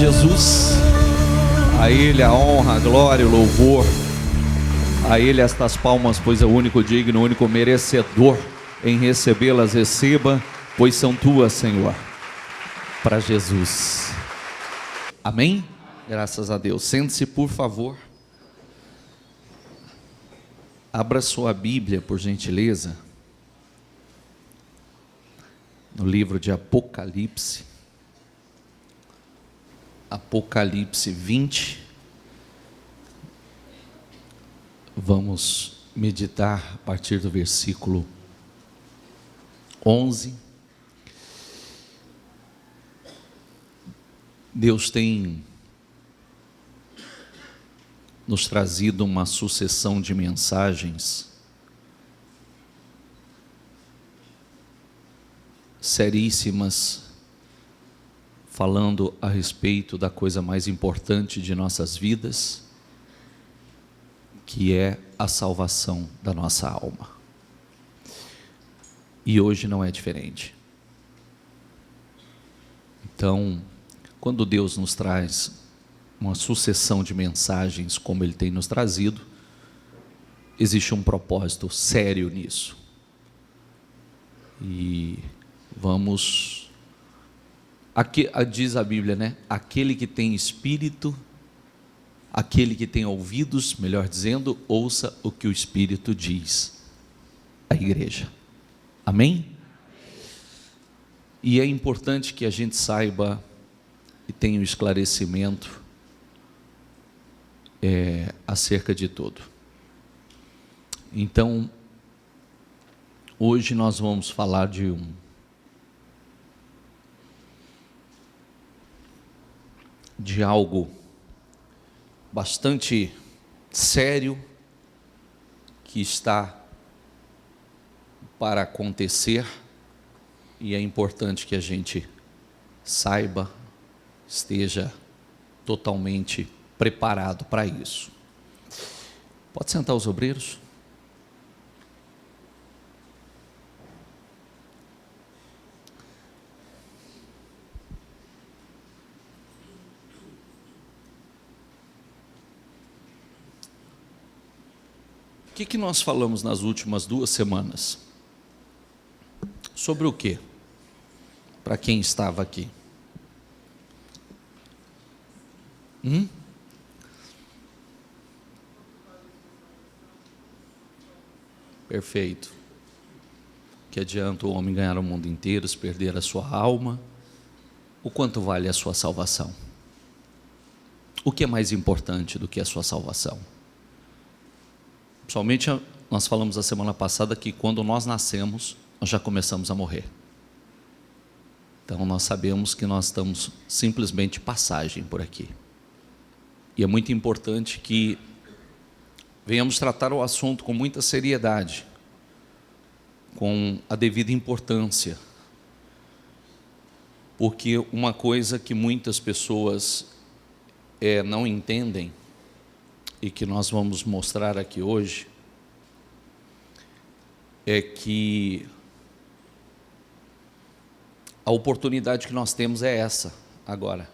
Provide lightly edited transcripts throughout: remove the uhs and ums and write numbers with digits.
Jesus. A Ele a honra, a glória, o louvor. A Ele estas palmas, pois é o único digno, o único merecedor em recebê-las. Receba, pois são tuas, Senhor. Para Jesus. Amém? Graças a Deus. Sente-se, por favor. Abra sua Bíblia, por gentileza, no livro de Apocalipse. Apocalipse 20. Vamos meditar a partir do versículo 11. Deus tem nos trazido uma sucessão de mensagens seríssimas, falando a respeito da coisa mais importante de nossas vidas, que é a salvação da nossa alma. E hoje não é diferente. Então, quando Deus nos traz uma sucessão de mensagens como Ele tem nos trazido, existe um propósito sério nisso. E vamos... Aqui diz a Bíblia, né? Aquele que tem espírito, aquele que tem ouvidos, melhor dizendo, ouça o que o Espírito diz à igreja. Amém? E é importante que a gente saiba e tenha o esclarecimento acerca de tudo. Então, hoje nós vamos falar de algo bastante sério que está para acontecer, e é importante que a gente saiba, esteja totalmente preparado para isso. Pode sentar os obreiros. O que nós falamos nas últimas 2 semanas? Sobre o quê? Para quem estava aqui. Perfeito. Que adianta o homem ganhar o mundo inteiro, se perder a sua alma? O quanto vale a sua salvação? O que é mais importante do que a sua salvação? Principalmente, nós falamos a semana passada que quando nós nascemos, nós já começamos a morrer. Então nós sabemos que nós estamos simplesmente de passagem por aqui. E é muito importante que venhamos tratar o assunto com muita seriedade, com a devida importância. Porque uma coisa que muitas pessoas não entendem, e que nós vamos mostrar aqui hoje, é que a oportunidade que nós temos é essa, agora.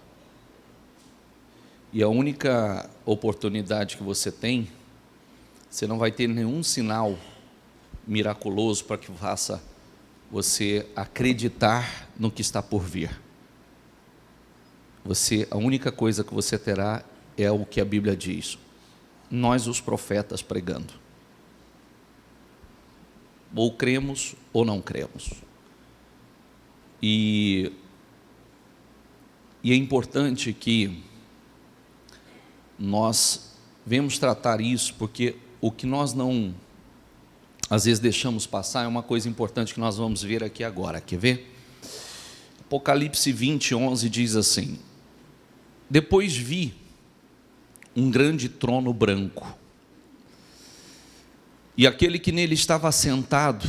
E a única oportunidade que você tem, você não vai ter nenhum sinal miraculoso para que faça você acreditar no que está por vir. A única coisa que você terá é o que a Bíblia diz. Nós, os profetas, pregando. Ou cremos ou não cremos. E é importante que nós venhamos tratar isso, porque o que nós não, às vezes, deixamos passar é uma coisa importante que nós vamos ver aqui agora. Quer ver? Apocalipse 20, 11 diz assim: depois vi um grande trono branco, e aquele que nele estava assentado,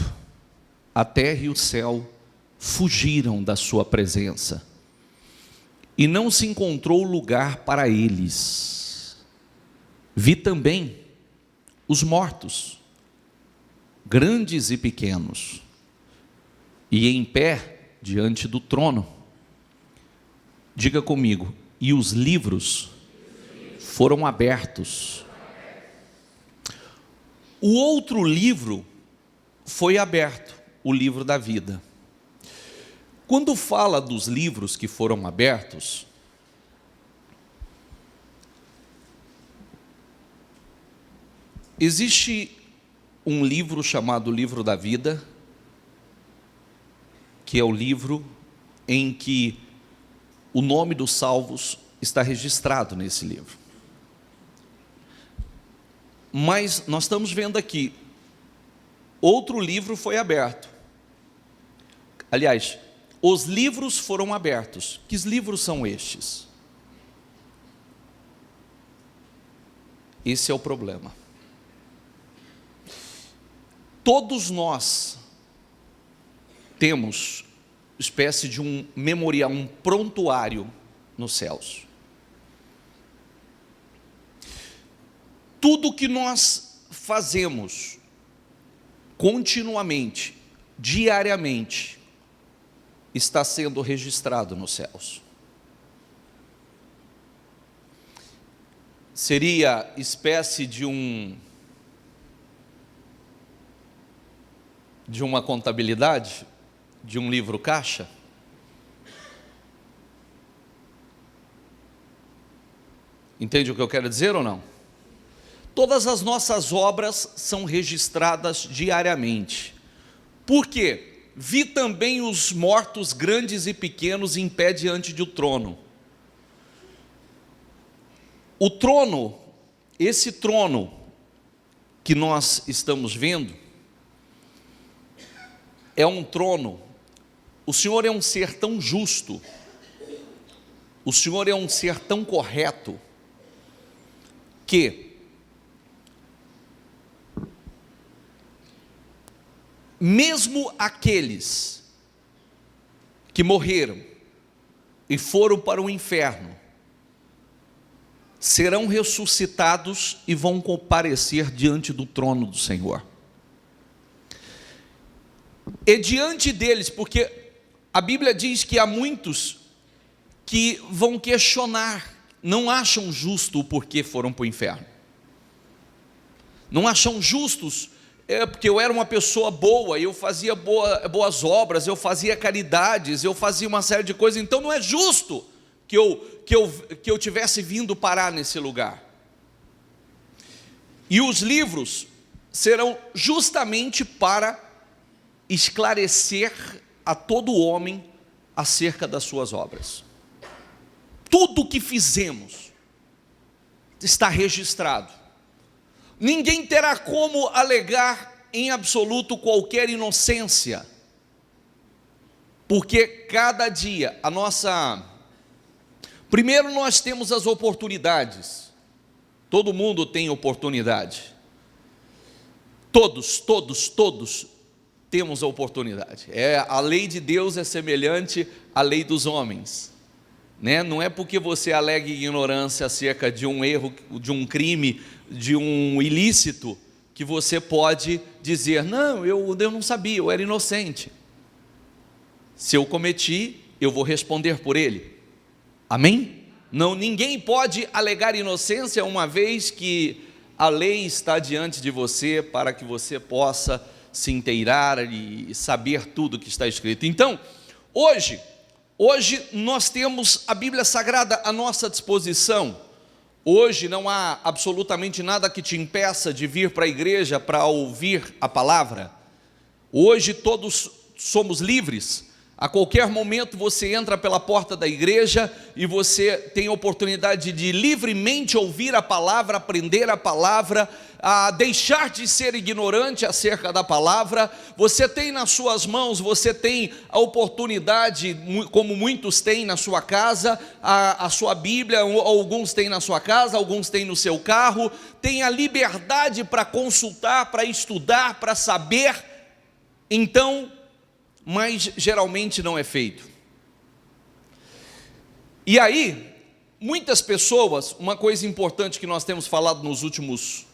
a terra e o céu fugiram da sua presença, e não se encontrou lugar para eles. Vi também os mortos, grandes e pequenos, e em pé diante do trono. Diga comigo: e os livros foram abertos. O outro livro foi aberto, o livro da vida. Quando fala dos livros que foram abertos, existe um livro chamado Livro da Vida, que é o livro em que o nome dos salvos está registrado nesse livro. Mas nós estamos vendo aqui, outro livro foi aberto. Aliás, os livros foram abertos. Que livros são estes? Esse é o problema. Todos nós temos espécie de um memorial, um prontuário nos céus. Tudo que nós fazemos continuamente, diariamente, está sendo registrado nos céus. Seria espécie de uma contabilidade, de um livro caixa? Entende o que eu quero dizer ou não? Todas as nossas obras são registradas diariamente. Por quê? Vi também os mortos grandes e pequenos em pé diante do trono. O trono, esse trono que nós estamos vendo, é um trono. O Senhor é um ser tão justo, o Senhor é um ser tão correto, que mesmo aqueles que morreram e foram para o inferno, serão ressuscitados e vão comparecer diante do trono do Senhor. E diante deles, porque a Bíblia diz que há muitos que vão questionar, não acham justo o porquê foram para o inferno. Não acham justos, porque eu era uma pessoa boa, eu fazia boas obras, eu fazia caridades, eu fazia uma série de coisas, então não é justo que eu tivesse vindo parar nesse lugar. E os livros serão justamente para esclarecer a todo homem acerca das suas obras. Tudo o que fizemos está registrado. Ninguém terá como alegar em absoluto qualquer inocência, porque cada dia primeiro nós temos as oportunidades. Todo mundo tem oportunidade. Todos temos a oportunidade. A lei de Deus é semelhante à lei dos homens, né? Não é porque você alega ignorância acerca de um erro, de um crime, de um ilícito, que você pode dizer, não, eu não sabia, eu era inocente. Se eu cometi, eu vou responder por ele. Amém? Não, ninguém pode alegar inocência, uma vez que a lei está diante de você, para que você possa se inteirar e saber tudo que está escrito. Então, hoje nós temos a Bíblia Sagrada à nossa disposição. Hoje não há absolutamente nada que te impeça de vir para a igreja para ouvir a palavra. Hoje todos somos livres. A qualquer momento você entra pela porta da igreja e você tem a oportunidade de livremente ouvir a palavra, aprender a palavra, a deixar de ser ignorante acerca da palavra. Você tem nas suas mãos, você tem a oportunidade, como muitos têm na sua casa, a sua Bíblia, alguns têm na sua casa, alguns têm no seu carro, tem a liberdade para consultar, para estudar, para saber. Então, mas geralmente não é feito. E aí, muitas pessoas, uma coisa importante que nós temos falado nos últimos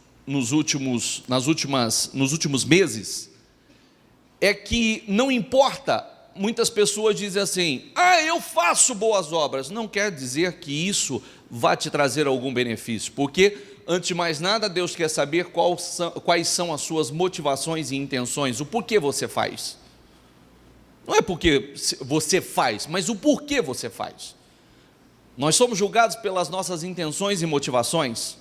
meses, é que não importa muitas pessoas dizem assim: eu faço boas obras. Não quer dizer que isso vai te trazer algum benefício, porque, antes de mais nada, Deus quer saber quais são as suas motivações e intenções, o porquê você faz. Não é porque você faz, mas o porquê você faz. Nós somos julgados pelas nossas intenções e motivações.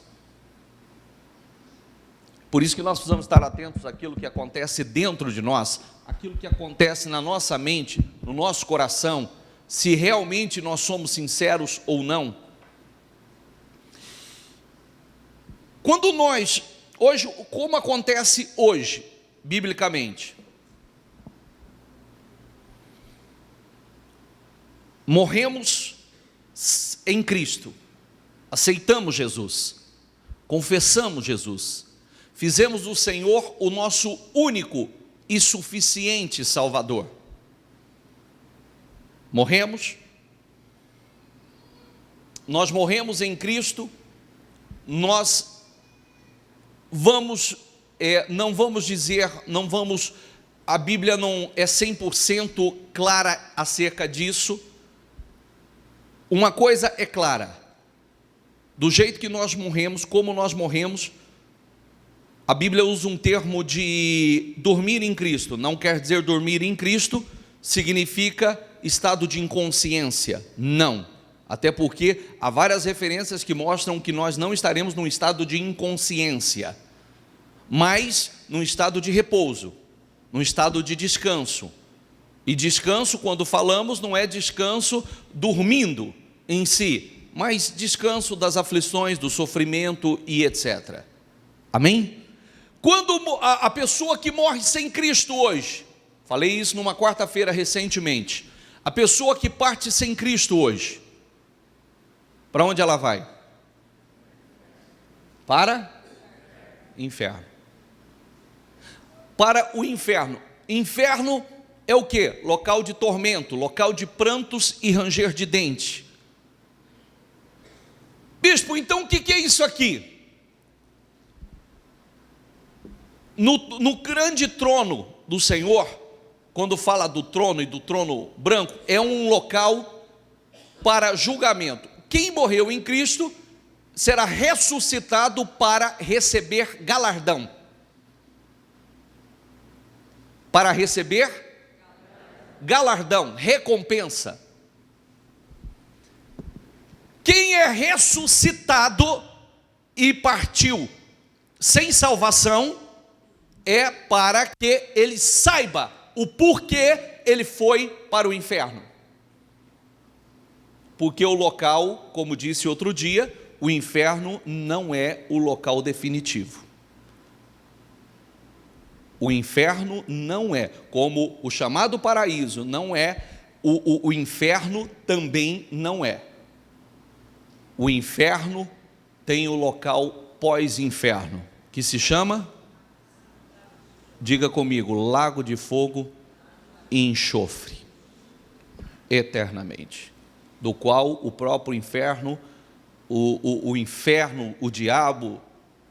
Por isso que nós precisamos estar atentos àquilo que acontece dentro de nós, aquilo que acontece na nossa mente, no nosso coração, se realmente nós somos sinceros ou não. Quando nós, hoje, como acontece hoje, biblicamente? Morremos em Cristo, aceitamos Jesus, confessamos Jesus, fizemos do Senhor o nosso único e suficiente Salvador. Nós morremos em Cristo, nós a Bíblia não é 100% clara acerca disso. Uma coisa é clara: do jeito que nós morremos, como nós morremos, a Bíblia usa um termo de dormir em Cristo. Não quer dizer dormir em Cristo significa estado de inconsciência, não. Até porque há várias referências que mostram que nós não estaremos num estado de inconsciência, mas num estado de repouso, num estado de descanso. E descanso, quando falamos, não é descanso dormindo em si, mas descanso das aflições, do sofrimento e etc. Amém? Quando a pessoa que morre sem Cristo hoje, falei isso numa quarta-feira recentemente, a pessoa que parte sem Cristo hoje, para onde ela vai? Para inferno. Para o inferno. Inferno é o quê? Local de tormento, local de prantos e ranger de dente. Bispo, então o que é isso aqui? No grande trono do Senhor, quando fala do trono e do trono branco, é um local para julgamento. Quem morreu em Cristo será ressuscitado para receber galardão. Para receber galardão, recompensa. Quem é ressuscitado e partiu sem salvação, é para que ele saiba o porquê ele foi para o inferno. Porque o local, como disse outro dia, o inferno não é o local definitivo. O inferno não é, como o chamado paraíso não é, o inferno também não é. O inferno tem o local pós-inferno, que se chama, diga comigo, lago de fogo e enxofre, eternamente, do qual o próprio inferno, o inferno, o diabo,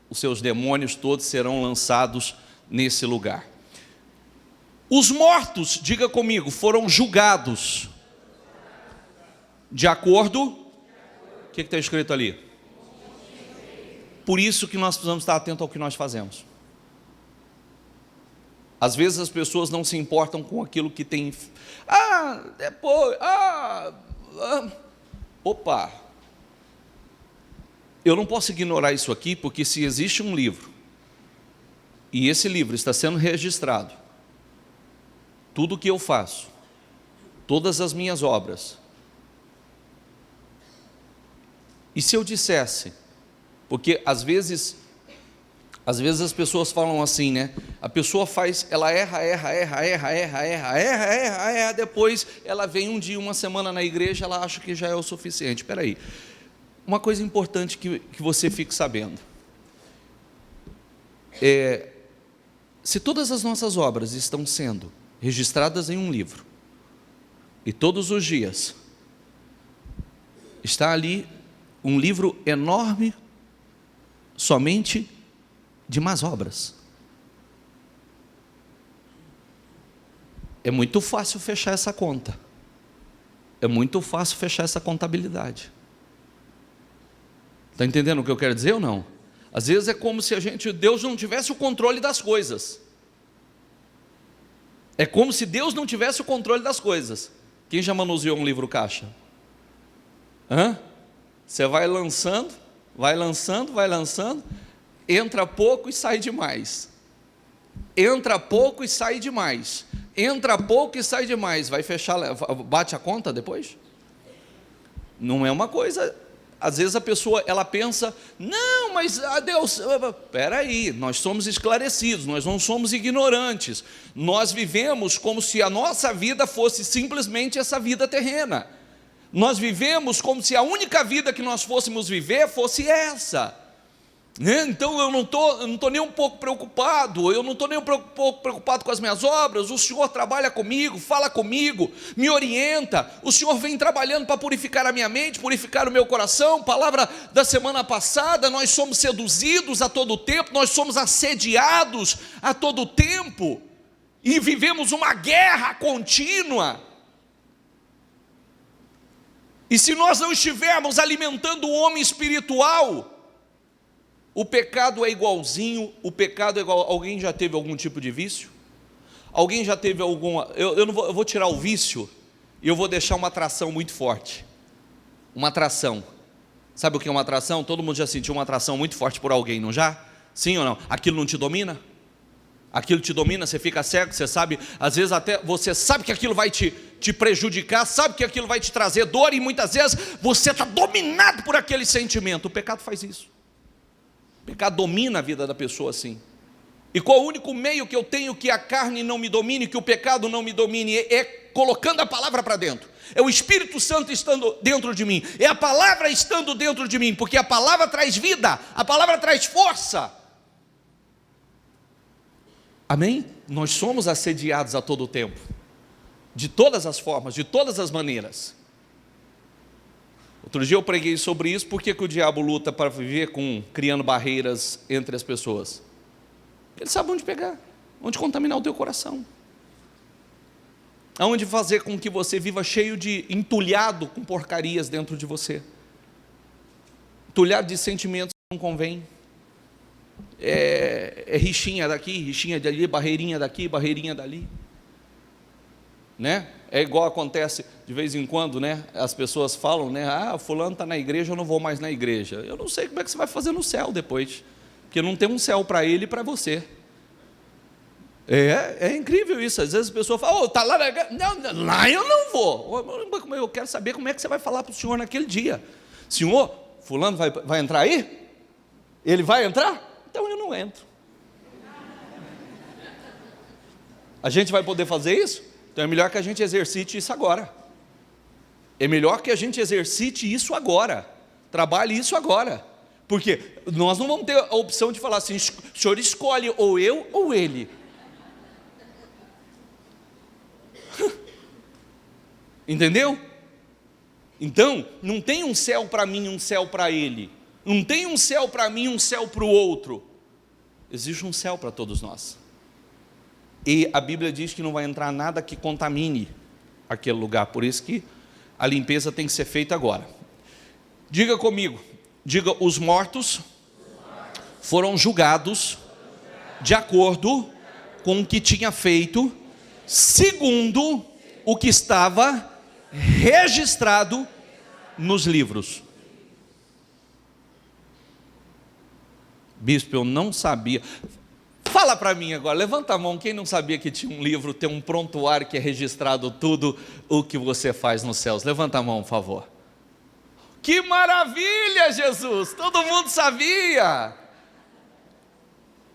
os seus demônios todos serão lançados nesse lugar. Os mortos, diga comigo, foram julgados de acordo, o que está escrito ali? Por isso que nós precisamos estar atentos ao que nós fazemos. Às vezes as pessoas não se importam com aquilo que tem. Opa! Eu não posso ignorar isso aqui, porque se existe um livro, e esse livro está sendo registrado, tudo o que eu faço, todas as minhas obras, e se eu dissesse, porque às vezes as pessoas falam assim, né? A pessoa faz, ela erra, depois ela vem um dia, uma semana na igreja, ela acha que já é o suficiente. Espera aí, uma coisa importante que você fique sabendo, se todas as nossas obras estão sendo registradas em um livro, e todos os dias está ali um livro enorme, somente de más obras. É muito fácil fechar essa conta. É muito fácil fechar essa contabilidade. Está entendendo o que eu quero dizer ou não? Às vezes é como se Deus não tivesse o controle das coisas. É como se Deus não tivesse o controle das coisas. Quem já manuseou um livro caixa? Você vai lançando, entra pouco e sai demais. Entra pouco e sai demais. Entra pouco e sai demais. Vai fechar, bate a conta depois? Não é uma coisa. Às vezes a pessoa, ela pensa, não, mas Deus, espera aí, nós somos esclarecidos, nós não somos ignorantes, nós vivemos como se a nossa vida fosse simplesmente essa vida terrena, nós vivemos como se a única vida que nós fôssemos viver fosse essa, né? Então eu não estou nem um pouco preocupado, eu não estou nem um pouco preocupado com as minhas obras, o Senhor trabalha comigo, fala comigo, me orienta, o Senhor vem trabalhando para purificar a minha mente, purificar o meu coração. Palavra da semana passada, nós somos seduzidos a todo tempo, nós somos assediados a todo tempo, e vivemos uma guerra contínua, e se nós não estivermos alimentando o homem espiritual, o pecado é igualzinho, alguém já teve algum tipo de vício? Alguém já teve alguma, eu vou tirar o vício, e eu vou deixar uma atração muito forte, uma atração, sabe o que é uma atração? Todo mundo já sentiu uma atração muito forte por alguém, não já? Sim ou não? Aquilo não te domina? Aquilo te domina, você fica cego, você sabe, às vezes até, você sabe que aquilo vai te prejudicar, sabe que aquilo vai te trazer dor, e muitas vezes você está dominado por aquele sentimento. O pecado faz isso. O pecado domina a vida da pessoa assim. E qual o único meio que eu tenho que a carne não me domine, que o pecado não me domine? É colocando a palavra para dentro. É o Espírito Santo estando dentro de mim. É a palavra estando dentro de mim. Porque a palavra traz vida, a palavra traz força. Amém? Nós somos assediados a todo tempo. De todas as formas, de todas as maneiras. Outro dia eu preguei sobre isso. Por que o diabo luta para viver criando barreiras entre as pessoas? Ele sabe onde pegar, onde contaminar o teu coração, aonde fazer com que você viva cheio entulhado com porcarias dentro de você, entulhado de sentimentos que não convém. É rixinha daqui, rixinha dali, barreirinha daqui, barreirinha dali, né? É igual acontece de vez em quando, né? As pessoas falam, né? Fulano está na igreja, eu não vou mais na igreja. Eu não sei como é que você vai fazer no céu depois, porque não tem um céu para ele e para você. É incrível isso. Às vezes a pessoa fala, está lá na igreja. Não, lá eu não vou. Eu quero saber como é que você vai falar para o Senhor naquele dia. Senhor, fulano vai entrar aí? Ele vai entrar? Então eu não entro. A gente vai poder fazer isso? Então é melhor que a gente exercite isso agora. É melhor que a gente exercite isso agora. Trabalhe isso agora. Porque nós não vamos ter a opção de falar assim, o Senhor escolhe ou eu ou ele. Entendeu? Então, não tem um céu para mim e um céu para ele. Não tem um céu para mim e um céu para o outro. Existe um céu para todos nós. E a Bíblia diz que não vai entrar nada que contamine aquele lugar. Por isso que a limpeza tem que ser feita agora. Diga comigo. Diga, os mortos foram julgados de acordo com o que tinha feito, segundo o que estava registrado nos livros. Bispo, eu não sabia. Fala para mim agora, levanta a mão, quem não sabia que tinha um livro, tem um prontuário que é registrado tudo o que você faz nos céus. Levanta a mão, por favor. Que maravilha, Jesus, todo mundo sabia.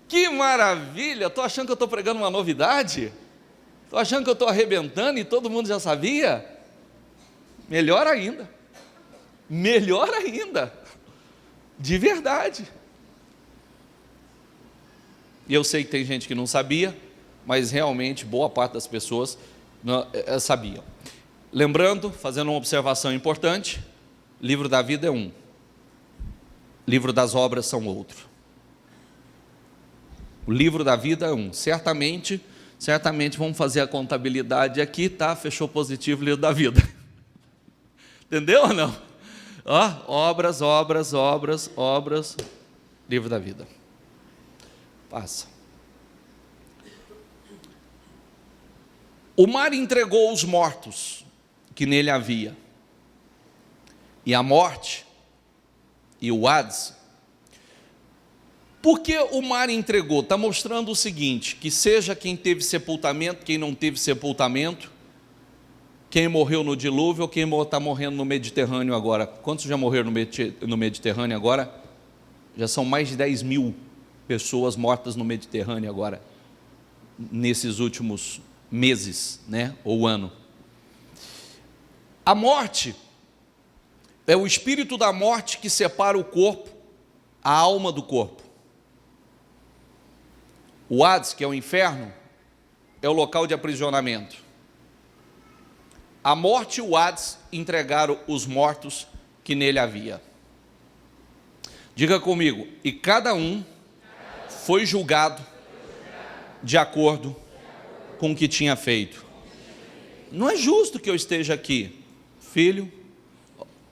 Que maravilha, estou achando que eu estou pregando uma novidade? Estou achando que eu estou arrebentando e todo mundo já sabia? Melhor ainda, de verdade. E eu sei que tem gente que não sabia, mas realmente boa parte das pessoas sabiam. Lembrando, fazendo uma observação importante, livro da vida é um, livro das obras são outro. O livro da vida é um. Certamente, certamente vamos fazer a contabilidade aqui, tá? Fechou positivo, livro da vida. Entendeu ou não? Ó, obras, livro da vida. Passa. O mar entregou os mortos que nele havia, e a morte e o Hades. Por que o mar entregou? Está mostrando o seguinte, que seja quem teve sepultamento, quem não teve sepultamento, quem morreu no dilúvio ou quem está morrendo no Mediterrâneo agora. Quantos já morreram no Mediterrâneo agora? Já são mais de 10 mil pessoas mortas no Mediterrâneo agora, nesses últimos meses, né? Ou ano. A morte é o espírito da morte que separa o corpo, a alma do corpo. O Hades, que é o inferno, é o local de aprisionamento. A morte e o Hades entregaram os mortos que nele havia. Diga comigo, e cada um foi julgado de acordo com o que tinha feito. Não é justo que eu esteja aqui, filho.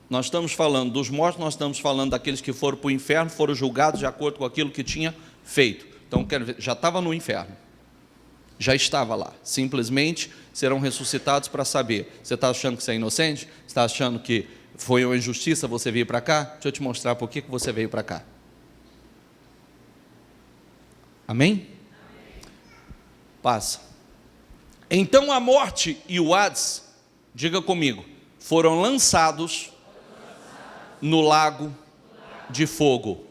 Nós estamos falando dos mortos, nós estamos falando daqueles que foram para o inferno, foram julgados de acordo com aquilo que tinha feito. Então, quero ver, já estava no inferno, já estava lá, simplesmente serão ressuscitados para saber. Você está achando que você é inocente? Você está achando que foi uma injustiça você vir para cá? Deixa eu te mostrar por que você veio para cá. Amém? Passa. Então a morte e o Hades, diga comigo, foram lançados no lago de fogo.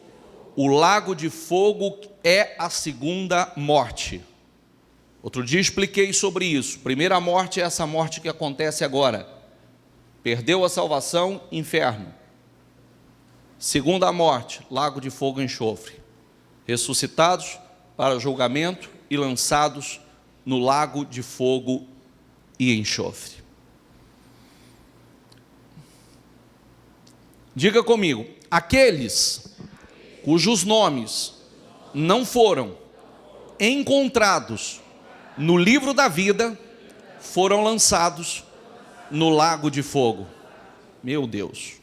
O lago de fogo é a segunda morte. Outro dia expliquei sobre isso. Primeira morte é essa morte que acontece agora. Perdeu a salvação, inferno. Segunda morte, lago de fogo e enxofre. Ressuscitados para julgamento e lançados no lago de fogo e enxofre. Diga comigo, aqueles cujos nomes não foram encontrados no livro da vida foram lançados no lago de fogo. Meu Deus.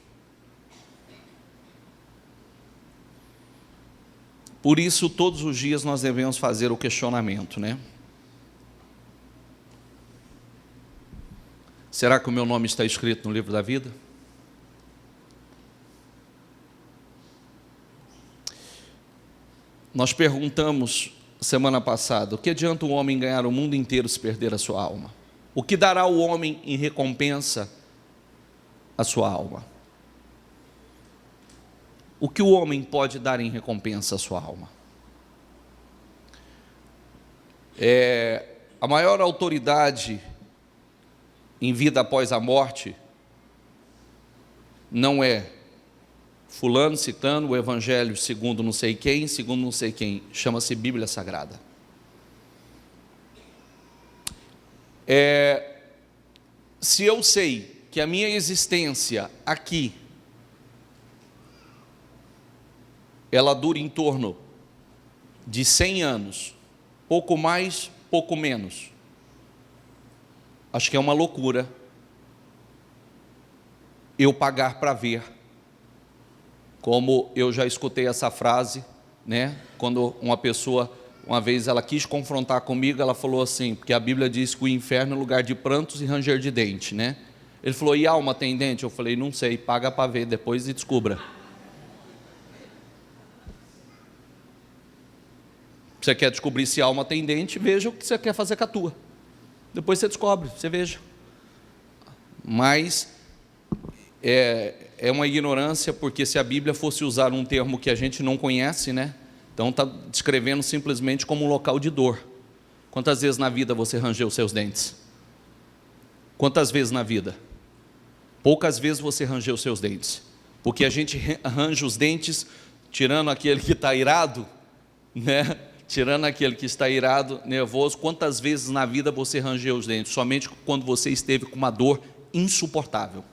Por isso, todos os dias nós devemos fazer o questionamento, né? Será que o meu nome está escrito no livro da vida? Nós perguntamos semana passada, o que adianta o homem ganhar o mundo inteiro se perder a sua alma? O que dará o homem em recompensa a sua alma? O que o homem pode dar em recompensa a sua alma? A maior autoridade em vida após a morte não é fulano citando o evangelho segundo não sei quem, chama-se Bíblia Sagrada. Se eu sei que a minha existência aqui, ela dura em torno de 100 anos, pouco mais, pouco menos, acho que é uma loucura eu pagar para ver. Como eu já escutei essa frase, né? Quando uma pessoa, uma vez ela quis confrontar comigo, ela falou assim, porque a Bíblia diz que o inferno é lugar de prantos e ranger de dente, né? Ele falou, e alma tem dente? Eu falei, não sei, paga para ver depois e descubra. Você quer descobrir se a alma tem dente, veja o que você quer fazer com a tua. Depois você descobre, você veja. Mas é uma ignorância, porque se a Bíblia fosse usar um termo que a gente não conhece, né? Então está descrevendo simplesmente como um local de dor. Quantas vezes na vida você rangeu seus dentes? Quantas vezes na vida? Poucas vezes você rangeu seus dentes, porque a gente arranja os dentes tirando aquele que está irado, né? Tirando aquele que está irado, nervoso. Quantas vezes na vida você rangeu os dentes? Somente quando você esteve com uma dor insuportável.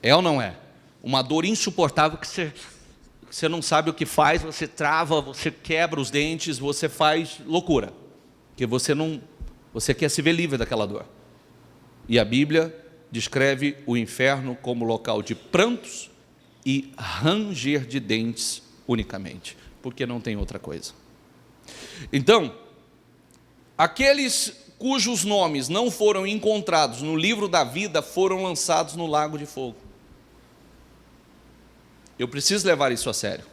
É ou não é? Uma dor insuportável que você não sabe o que faz, você trava, você quebra os dentes, você faz loucura. porque você quer se ver livre daquela dor. E a Bíblia descreve o inferno como local de prantos e ranger de dentes unicamente, porque não tem outra coisa. Então, aqueles cujos nomes não foram encontrados no livro da vida foram lançados no lago de fogo. Eu preciso levar isso a sério,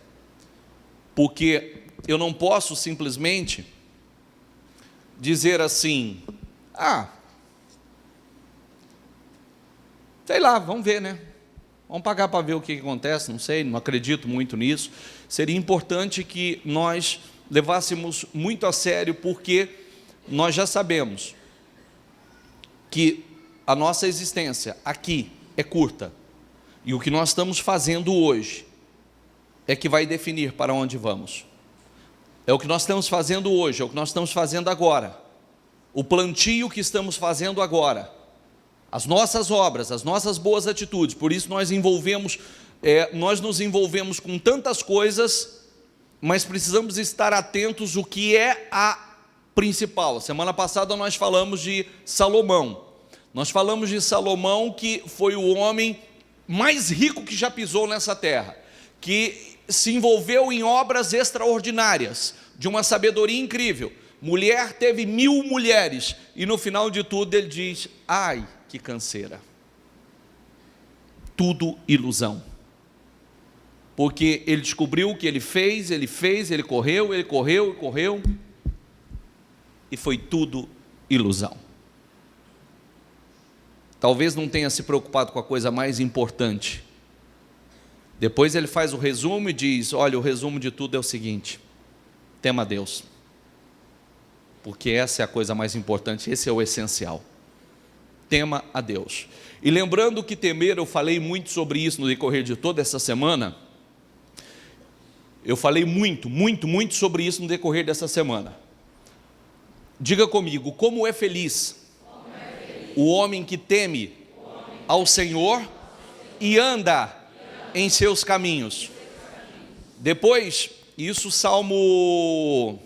porque eu não posso simplesmente dizer assim: sei lá, vamos ver, né? Vamos pagar para ver o que acontece, não sei, não acredito muito nisso. Seria importante que nós levássemos muito a sério, porque nós já sabemos que a nossa existência aqui é curta, e o que nós estamos fazendo hoje é que vai definir para onde vamos. É o que nós estamos fazendo hoje, é o que nós estamos fazendo agora, o plantio que estamos fazendo agora, as nossas obras, as nossas boas atitudes. Por isso nós nos envolvemos com tantas coisas, mas precisamos estar atentos o que é a principal. Semana passada nós falamos de Salomão. Nós falamos de Salomão, que foi o homem mais rico que já pisou nessa terra, que se envolveu em obras extraordinárias, de uma sabedoria incrível. Mulher teve 1000 mulheres, e no final de tudo ele diz: ai, que canseira. Tudo ilusão. Porque ele descobriu o que ele fez, ele correu, e foi tudo ilusão. Talvez não tenha se preocupado com a coisa mais importante. Depois ele faz o resumo e diz: olha, o resumo de tudo é o seguinte: tema a Deus, porque essa é a coisa mais importante, esse é o essencial. Tema a Deus. E lembrando que temer, eu falei muito sobre isso no decorrer de toda essa semana. Eu falei muito sobre isso no decorrer dessa semana. Diga comigo: como é feliz o homem que teme ao Senhor e anda em seus caminhos. Depois, Salmo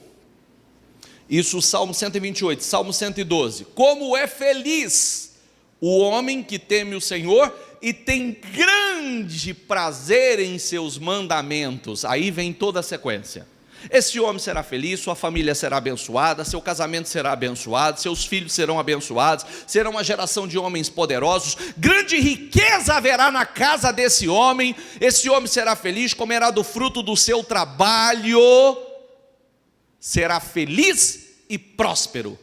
128, Salmo 112. Como é feliz o homem que teme o Senhor e tem grande prazer em seus mandamentos. Aí vem toda a sequência. Esse homem será feliz, sua família será abençoada, seu casamento será abençoado, seus filhos serão abençoados, será uma geração de homens poderosos, grande riqueza haverá na casa desse homem, esse homem será feliz, comerá do fruto do seu trabalho, será feliz e próspero.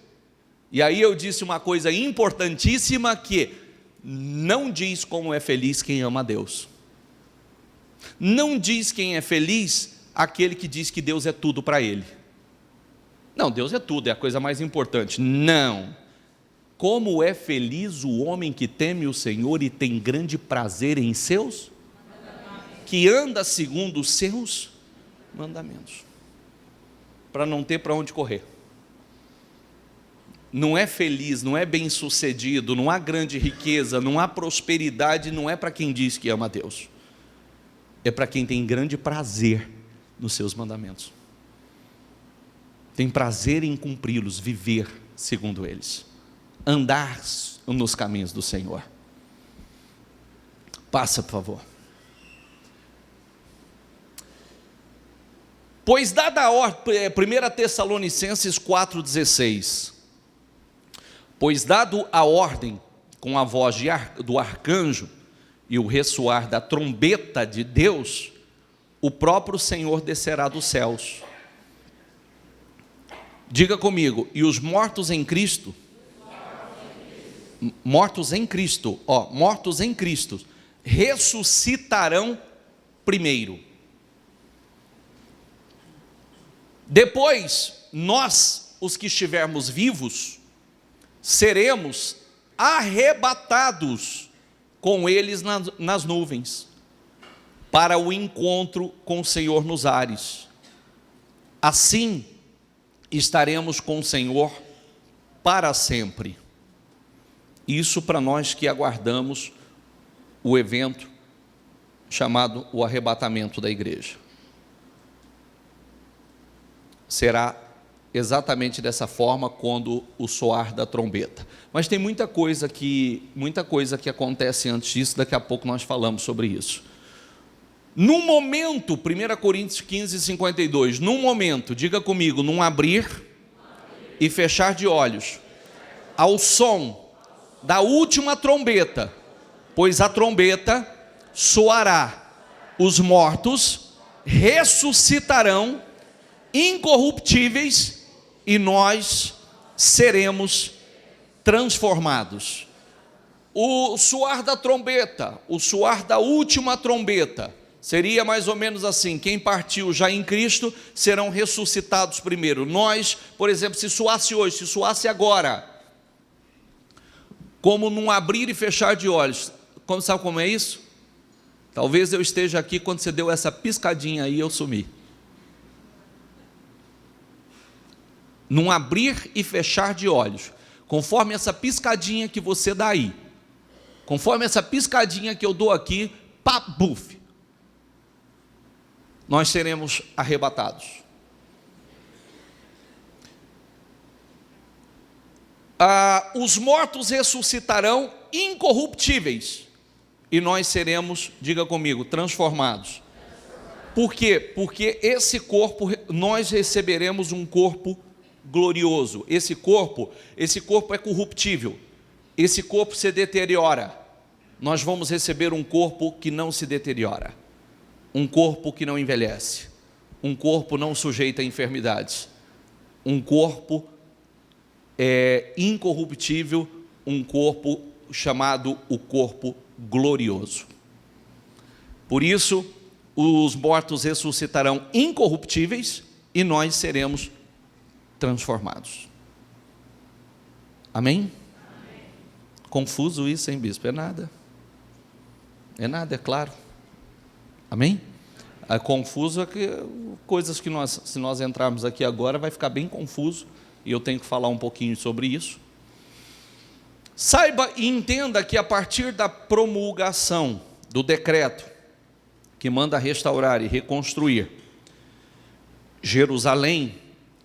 E aí eu disse uma coisa importantíssima, que não diz como é feliz quem ama a Deus. Não diz quem é feliz aquele que diz que Deus é tudo para ele. Não, Deus é tudo, é a coisa mais importante. Não. Como é feliz o homem que teme o Senhor e tem grande prazer em seus, que anda segundo os seus mandamentos, para não ter para onde correr. Não é feliz, não é bem sucedido, não há grande riqueza, não há prosperidade, não é para quem diz que ama a Deus, é para quem tem grande prazer nos seus mandamentos, tem prazer em cumpri-los, viver segundo eles, andar nos caminhos do Senhor. Passa, por favor. Pois dada a ordem, 1 Tessalonicenses 4,16, pois dado a ordem com a voz do arcanjo e o ressoar da trombeta de Deus, o próprio Senhor descerá dos céus. Diga comigo: e os mortos em Cristo, mortos em Cristo, ressuscitarão primeiro. Depois, nós, os que estivermos vivos, seremos arrebatados com eles nas nuvens, para o encontro com o Senhor nos ares. Assim, estaremos com o Senhor para sempre. Isso para nós que aguardamos o evento chamado o arrebatamento da igreja. Será exatamente dessa forma quando o soar da trombeta. Mas tem muita coisa que acontece antes disso, daqui a pouco nós falamos sobre isso. Num momento, 1 Coríntios 15, 52, num momento, diga comigo, num abrir e fechar de olhos, ao som da última trombeta, pois a trombeta soará, os mortos ressuscitarão incorruptíveis e nós seremos transformados. O soar da trombeta, o soar da última trombeta, seria mais ou menos assim: quem partiu já em Cristo serão ressuscitados primeiro. Nós, por exemplo, se soasse hoje, se soasse agora, como num abrir e fechar de olhos, sabe como é isso? Talvez eu esteja aqui, quando você deu essa piscadinha aí, eu sumi. Num abrir e fechar de olhos, conforme essa piscadinha que você dá aí, conforme essa piscadinha que eu dou aqui, pá, buf, nós seremos arrebatados. Os mortos ressuscitarão incorruptíveis e nós seremos, diga comigo, transformados. Por quê? Porque esse corpo, nós receberemos um corpo glorioso. Esse corpo é corruptível, esse corpo se deteriora. Nós vamos receber um corpo que não se deteriora, um corpo que não envelhece, um corpo não sujeito a enfermidades, um corpo incorruptível, um corpo chamado o corpo glorioso. Por isso, os mortos ressuscitarão incorruptíveis e nós seremos transformados. Amém? Amém. Confuso isso, hein, bispo? É nada, é claro. Amém? Confuso é que coisas que se nós entrarmos aqui agora, vai ficar bem confuso, e eu tenho que falar um pouquinho sobre isso. Saiba e entenda que a partir da promulgação do decreto que manda restaurar e reconstruir Jerusalém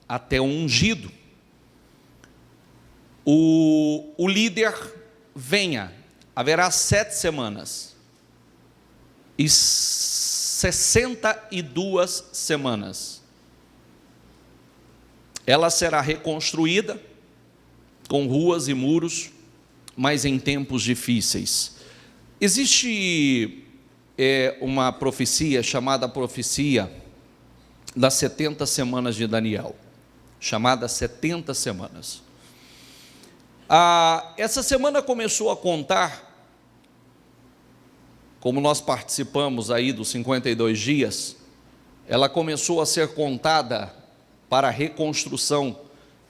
até o ungido, o líder venha, haverá 7 semanas e 62 semanas. Ela será reconstruída com ruas e muros, mas em tempos difíceis. Existe uma profecia chamada profecia das 70 semanas de Daniel, chamada 70 semanas. Essa semana começou a contar, como nós participamos aí dos 52 dias, ela começou a ser contada para a reconstrução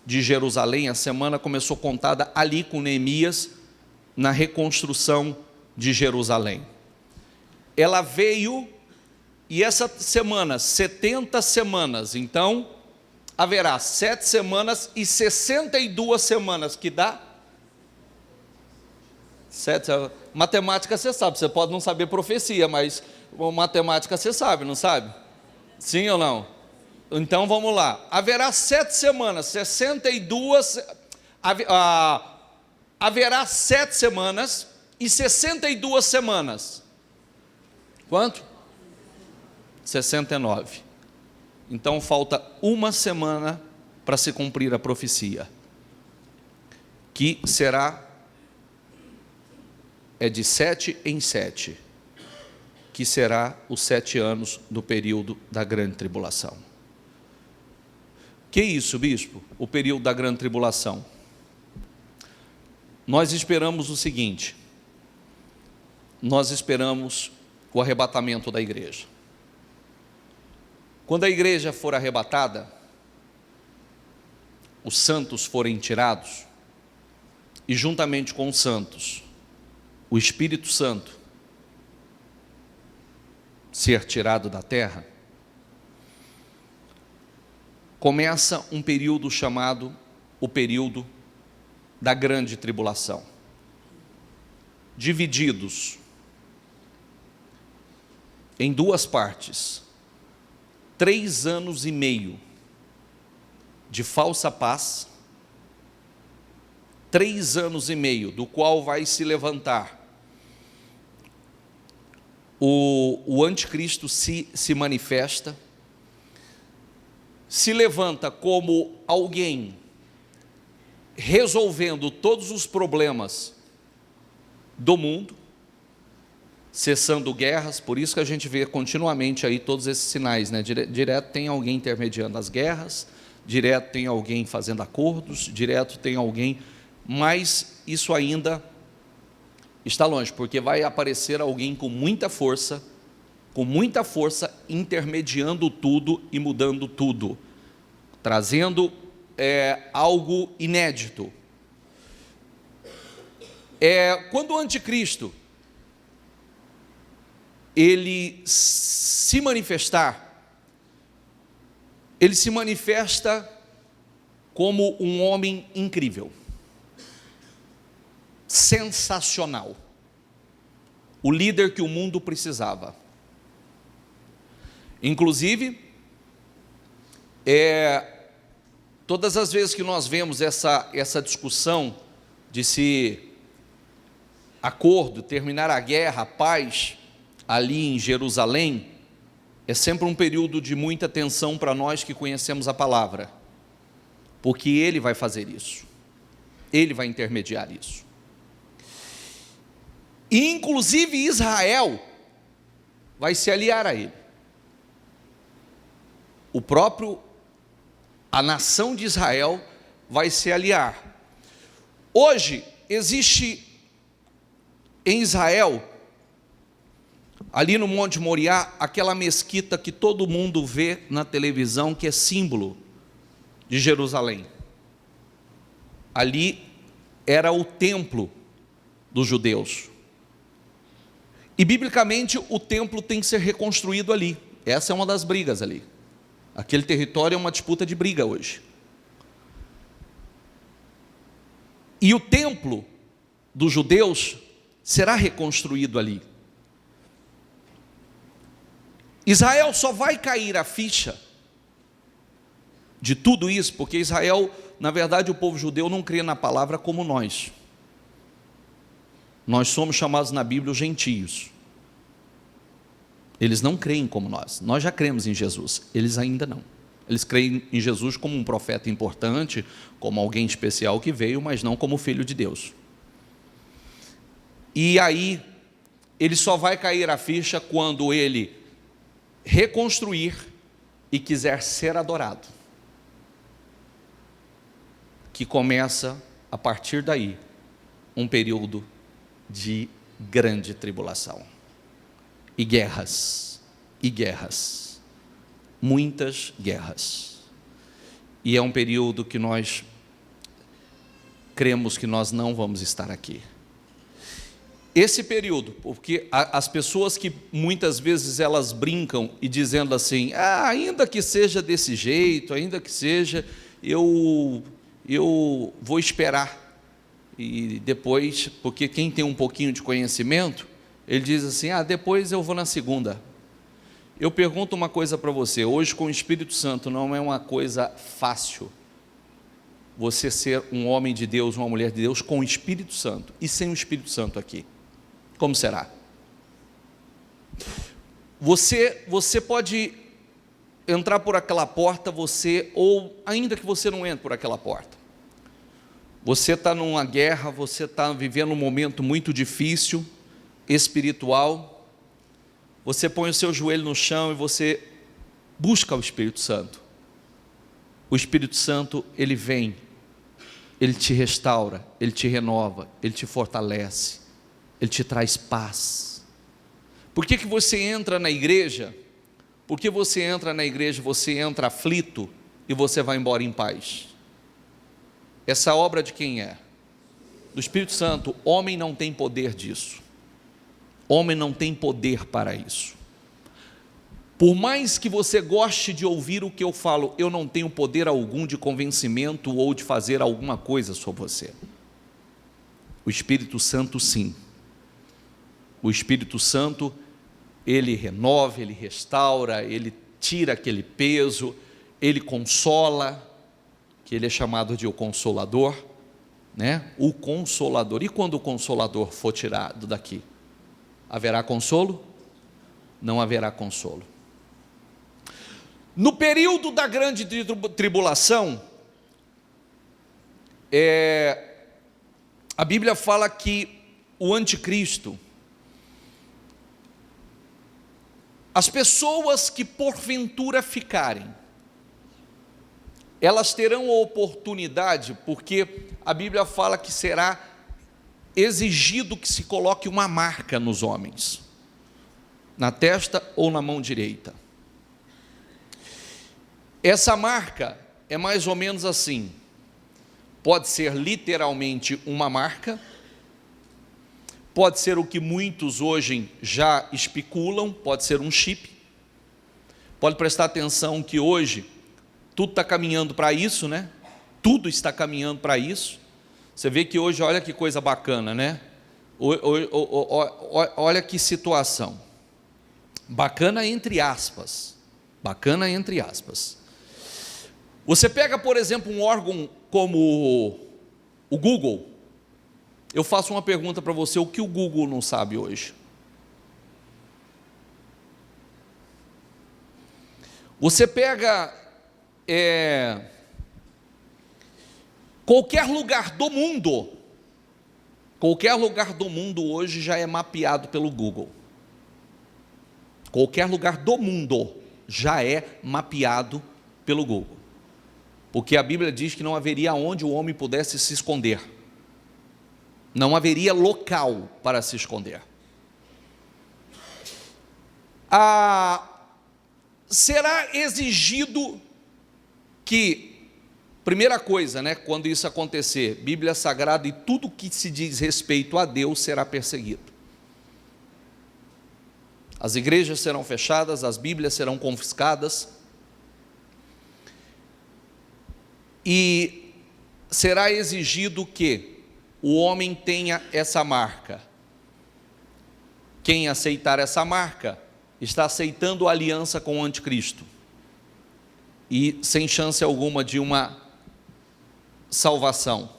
de Jerusalém. A semana começou contada ali com Neemias, na reconstrução de Jerusalém. Ela veio, e essa semana, 70 semanas, então haverá 7 semanas e 62 semanas, que dá 7. Matemática você sabe, você pode não saber profecia, mas matemática você sabe, não sabe? Sim ou não? Então vamos lá, haverá 7 semanas, 62, haverá 7 semanas e 62 semanas. Quanto? 69. Então falta uma semana para se cumprir a profecia, que será, de 7 em 7, que será os 7 anos do período da grande tribulação. Que isso, bispo? O período da grande tribulação. Nós esperamos o seguinte: nós esperamos o arrebatamento da igreja. Quando a igreja for arrebatada, os santos forem tirados, e juntamente com os santos, o Espírito Santo ser tirado da terra, começa um período chamado o período da grande tribulação, divididos em 2 partes, 3 anos e meio de falsa paz, 3 anos e meio, do qual vai se levantar o anticristo, se manifesta, se levanta como alguém resolvendo todos os problemas do mundo, cessando guerras. Por isso que a gente vê continuamente aí todos esses sinais, né? Direto tem alguém intermediando as guerras, direto tem alguém fazendo acordos, direto tem alguém, mas isso ainda está longe, porque vai aparecer alguém com muita força, intermediando tudo e mudando tudo, trazendo algo inédito. Quando o anticristo ele se manifestar, ele se manifesta como um homem incrível, sensacional, o líder que o mundo precisava. Inclusive, todas as vezes que nós vemos essa discussão de se acordo, terminar a guerra, a paz, ali em Jerusalém, é sempre um período de muita tensão para nós que conhecemos a palavra, porque ele vai fazer isso, ele vai intermediar isso. E inclusive Israel vai se aliar a ele. A nação de Israel vai se aliar. Hoje existe em Israel, ali no Monte Moriá, aquela mesquita que todo mundo vê na televisão, que é símbolo de Jerusalém. Ali era o templo dos judeus. E biblicamente o templo tem que ser reconstruído ali. Essa é uma das brigas ali. Aquele território é uma disputa de briga hoje. E o templo dos judeus será reconstruído ali. Israel só vai cair a ficha de tudo isso, porque Israel, na verdade, o povo judeu não crê na palavra como nós. Nós somos chamados na Bíblia os gentios. Eles não creem como nós. Nós já cremos em Jesus, eles ainda não. Eles creem em Jesus como um profeta importante, como alguém especial que veio, mas não como filho de Deus. E aí, ele só vai cair a ficha quando ele reconstruir e quiser ser adorado, que começa a partir daí um período de grande tribulação e guerras, muitas guerras. E é um período que nós cremos que nós não vamos estar aqui. Esse período, porque as pessoas que muitas vezes elas brincam e dizendo assim, ainda que seja desse jeito, ainda que seja, eu vou esperar, e depois, porque quem tem um pouquinho de conhecimento, ele diz assim, depois eu vou na segunda. Eu pergunto uma coisa para você, hoje com o Espírito Santo não é uma coisa fácil, você ser um homem de Deus, uma mulher de Deus com o Espírito Santo, e sem o Espírito Santo aqui. Como será? Você pode entrar por aquela porta, ou ainda que você não entre por aquela porta, você está numa guerra, você está vivendo um momento muito difícil, espiritual, você põe o seu joelho no chão e você busca o Espírito Santo. O Espírito Santo, ele vem, ele te restaura, ele te renova, ele te fortalece, ele te traz paz. Por que você entra na igreja? Porque você entra na igreja, você entra aflito e você vai embora em paz. Essa obra de quem é? Do Espírito Santo. Homem não tem poder disso. Homem não tem poder para isso. Por mais que você goste de ouvir o que eu falo, eu não tenho poder algum de convencimento ou de fazer alguma coisa sobre você. O Espírito Santo sim. O Espírito Santo, ele renova, ele restaura, ele tira aquele peso, ele consola, que ele é chamado de o Consolador, né? O Consolador. E quando o Consolador for tirado daqui, haverá consolo? Não haverá consolo. No período da grande tribulação, a Bíblia fala que o anticristo, as pessoas que porventura ficarem, elas terão a oportunidade, porque a Bíblia fala que será exigido que se coloque uma marca nos homens, na testa ou na mão direita. Essa marca é mais ou menos assim, pode ser literalmente uma marca, pode ser o que muitos hoje já especulam, pode ser um chip. Pode prestar atenção que hoje tudo está caminhando para isso, né? Tudo está caminhando para isso. Você vê que hoje, olha que coisa bacana, né? Olha que situação. Bacana entre aspas. Bacana entre aspas. Você pega, por exemplo, um órgão como o Google. Eu faço uma pergunta para você: o que o Google não sabe hoje? Você pega qualquer lugar do mundo hoje já é mapeado pelo Google. Qualquer lugar do mundo já é mapeado pelo Google, porque a Bíblia diz que não haveria onde o homem pudesse se esconder, não haveria local para se esconder. Será exigido que, primeira coisa, né, quando isso acontecer, Bíblia Sagrada e tudo que se diz respeito a Deus será perseguido. As igrejas serão fechadas, as Bíblias serão confiscadas, e será exigido que o homem tenha essa marca. Quem aceitar essa marca está aceitando a aliança com o anticristo, e sem chance alguma de uma salvação.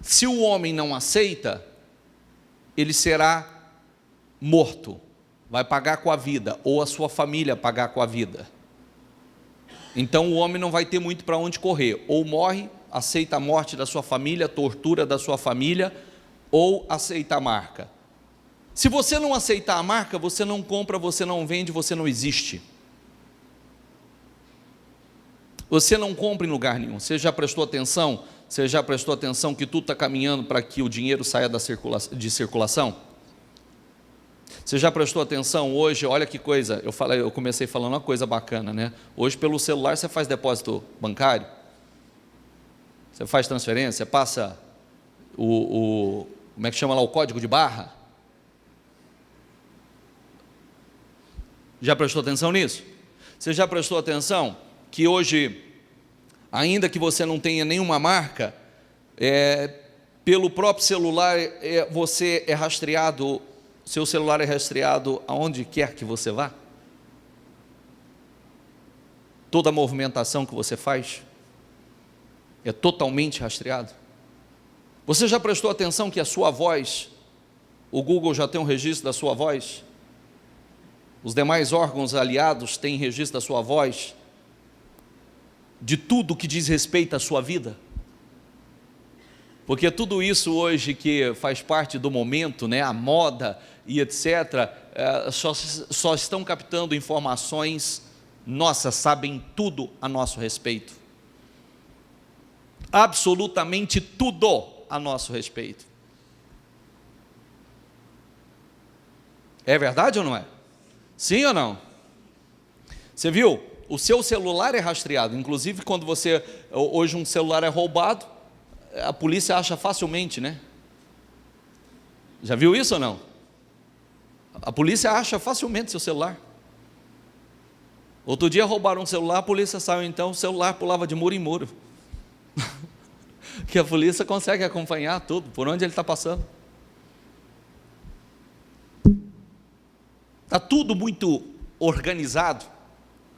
Se o homem não aceita, ele será morto, vai pagar com a vida, ou a sua família pagar com a vida. Então o homem não vai ter muito para onde correr, ou morre, aceita a morte da sua família, tortura da sua família, ou aceita a marca. Se você não aceitar a marca, você não compra, você não vende, você não existe. Você não compra em lugar nenhum. Você já prestou atenção? Você já prestou atenção que tudo está caminhando para que o dinheiro saia de circulação? Você já prestou atenção hoje? Olha que coisa, eu comecei falando uma coisa bacana, né? Hoje pelo celular você faz depósito bancário, você faz transferência, passa como é que chama lá, o código de barra. Já prestou atenção nisso? Você já prestou atenção que hoje, ainda que você não tenha nenhuma marca, pelo próprio celular você é rastreado, seu celular é rastreado aonde quer que você vá? Toda a movimentação que você faz é totalmente rastreado. Você já prestou atenção que a sua voz, o Google já tem um registro da sua voz? Os demais órgãos aliados têm registro da sua voz, de tudo que diz respeito à sua vida? Porque tudo isso hoje que faz parte do momento, né, a moda e etc., só estão captando informações nossas, sabem tudo a nosso respeito. Absolutamente tudo a nosso respeito. É verdade ou não é? Sim ou não? Você viu? O seu celular é rastreado. Inclusive, quando hoje um celular é roubado, a polícia acha facilmente, né? Já viu isso ou não? A polícia acha facilmente seu celular. Outro dia roubaram um celular, a polícia saiu, então o celular pulava de muro em muro. Que a polícia consegue acompanhar tudo, por onde ele está passando. Está tudo muito organizado,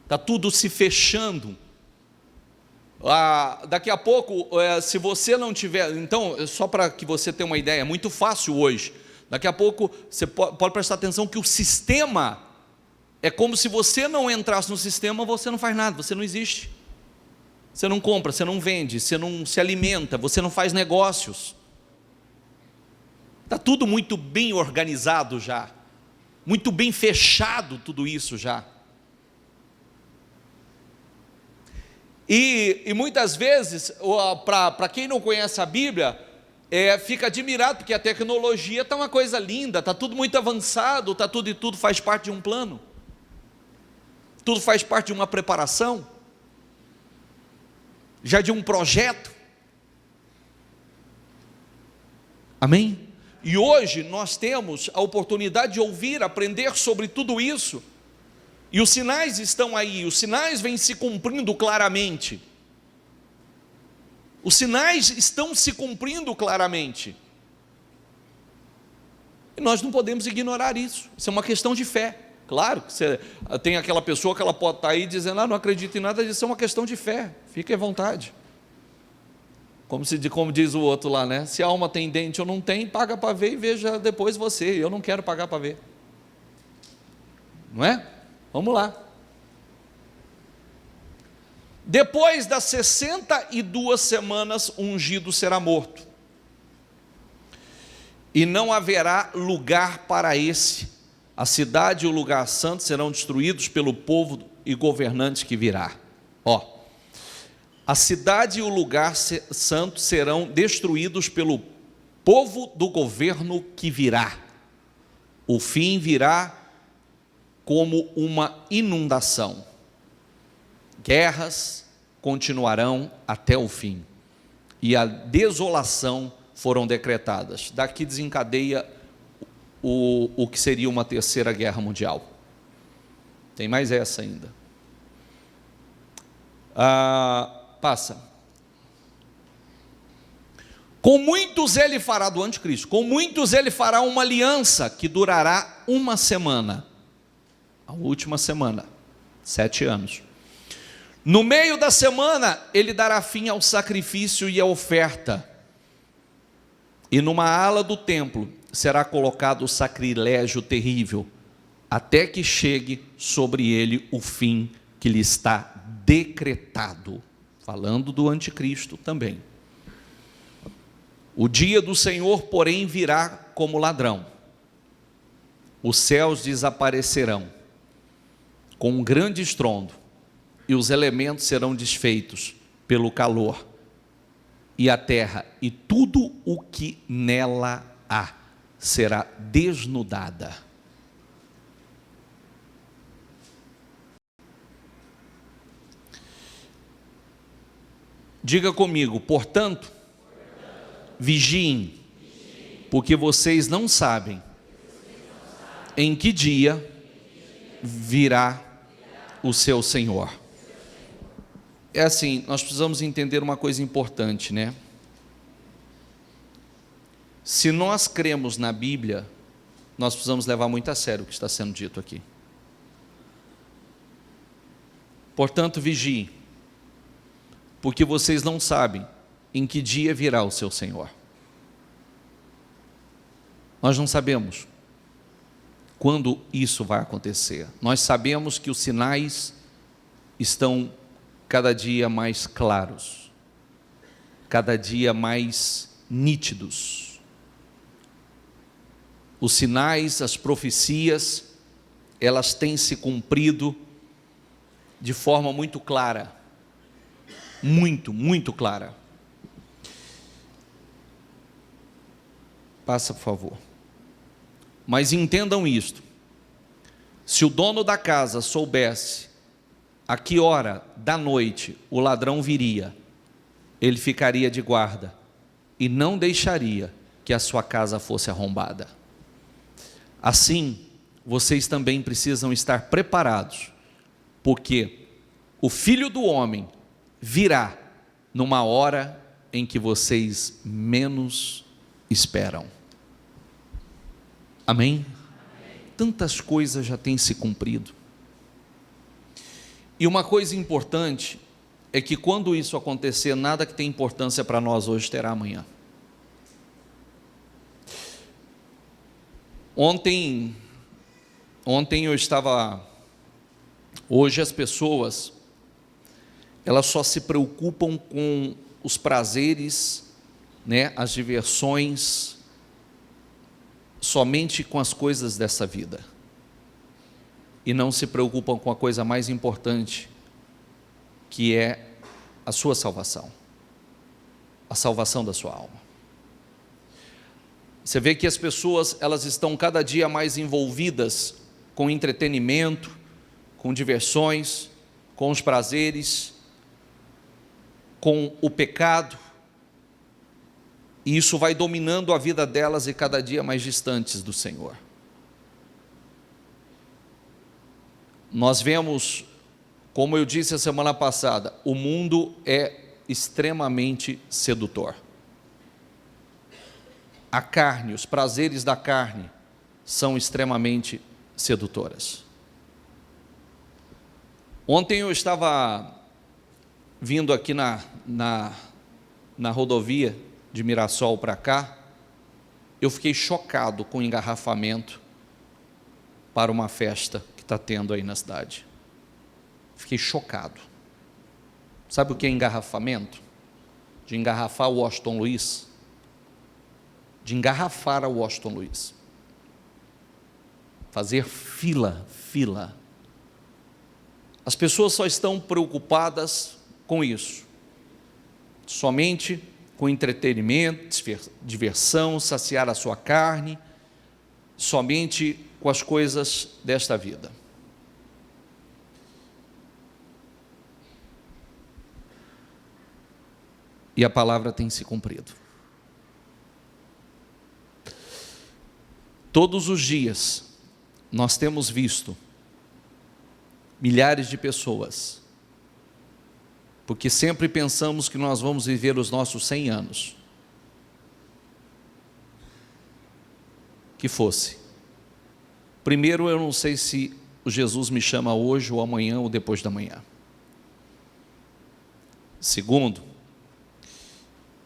está tudo se fechando. Daqui a pouco, se você não tiver, então, só para que você tenha uma ideia, é muito fácil hoje. Daqui a pouco, você pode prestar atenção que o sistema é como se você não entrasse no sistema, você não faz nada, você não existe. Você não compra, você não vende, você não se alimenta, você não faz negócios. Está tudo muito bem organizado já, muito bem fechado tudo isso já. E muitas vezes, para quem não conhece a Bíblia, fica admirado, porque a tecnologia está uma coisa linda, está tudo muito avançado, está tudo e tudo faz parte de um plano, tudo faz parte de uma preparação, já de um projeto. Amém? E hoje nós temos a oportunidade de ouvir, aprender sobre tudo isso, e os sinais estão aí, os sinais vêm se cumprindo claramente. Os sinais estão se cumprindo claramente. E nós não podemos ignorar isso. Isso é uma questão de fé. Claro que você tem aquela pessoa que ela pode estar aí dizendo, não acredito em nada disso, é uma questão de fé. Fique à vontade. Como diz o outro lá, né? Se a alma tem dente ou não tem, paga para ver e veja depois você. Eu não quero pagar para ver. Não é? Vamos lá. Depois das 62 semanas, o ungido será morto. E não haverá lugar para esse. A cidade e o lugar santo serão destruídos pelo povo e governante que virá. A cidade e o lugar santo serão destruídos pelo povo do governo que virá. O fim virá como uma inundação. Guerras continuarão até o fim, e a desolação foram decretadas. Daqui desencadeia o que seria uma terceira guerra mundial. Tem mais essa ainda. Passa. Com muitos ele fará, do anticristo, com muitos ele fará uma aliança que durará uma semana. A última semana, 7 anos. No meio da semana, ele dará fim ao sacrifício e à oferta. E numa ala do templo será colocado o sacrilégio terrível, até que chegue sobre ele o fim que lhe está decretado. Falando do anticristo também. O dia do Senhor, porém, virá como ladrão. Os céus desaparecerão com um grande estrondo, e os elementos serão desfeitos pelo calor, e a terra e tudo o que nela há será desnudada. Diga comigo, portanto, vigiem, porque vocês não sabem em que dia virá o seu Senhor. É assim, nós precisamos entender uma coisa importante, né? Se nós cremos na Bíblia, nós precisamos levar muito a sério o que está sendo dito aqui. Portanto, vigiem, porque vocês não sabem em que dia virá o seu Senhor. Nós não sabemos quando isso vai acontecer. Nós sabemos que os sinais estão cada dia mais claros, cada dia mais nítidos. Os sinais, as profecias, elas têm se cumprido de forma muito clara, muito clara. Passa, por favor. Mas entendam isto: se o dono da casa soubesse a que hora da noite o ladrão viria, ele ficaria de guarda e não deixaria que a sua casa fosse arrombada. Assim, vocês também precisam estar preparados, porque o Filho do Homem virá numa hora em que vocês menos esperam. Amém? Tantas coisas já têm se cumprido. E uma coisa importante é que quando isso acontecer, nada que tem importância para nós hoje terá amanhã. Ontem eu estava... Hoje as pessoas, elas só se preocupam com os prazeres, né, as diversões, somente com as coisas dessa vida. E não se preocupam com a coisa mais importante, que é a sua salvação. A salvação da sua alma. Você vê que as pessoas, elas estão cada dia mais envolvidas com entretenimento, com diversões, com os prazeres, com o pecado, e isso vai dominando a vida delas e cada dia mais distantes do Senhor. Nós vemos, como eu disse a semana passada, o mundo é extremamente sedutor. A carne, os prazeres da carne são extremamente sedutoras. Ontem eu estava vindo aqui na rodovia de Mirassol para cá, eu fiquei chocado com o engarrafamento para uma festa que está tendo aí na cidade. Fiquei chocado. Sabe o que é engarrafamento? De engarrafar o Washington Luiz. De engarrafar a Washington Luiz. Fazer fila. As pessoas só estão preocupadas com isso. Somente com entretenimento, diversão, saciar a sua carne, somente com as coisas desta vida. E a palavra tem se cumprido. Todos os dias, nós temos visto milhares de pessoas, porque sempre pensamos que nós vamos viver os nossos 100 anos. Que fosse. Primeiro, eu não sei se o Jesus me chama hoje, ou amanhã, ou depois da manhã. Segundo,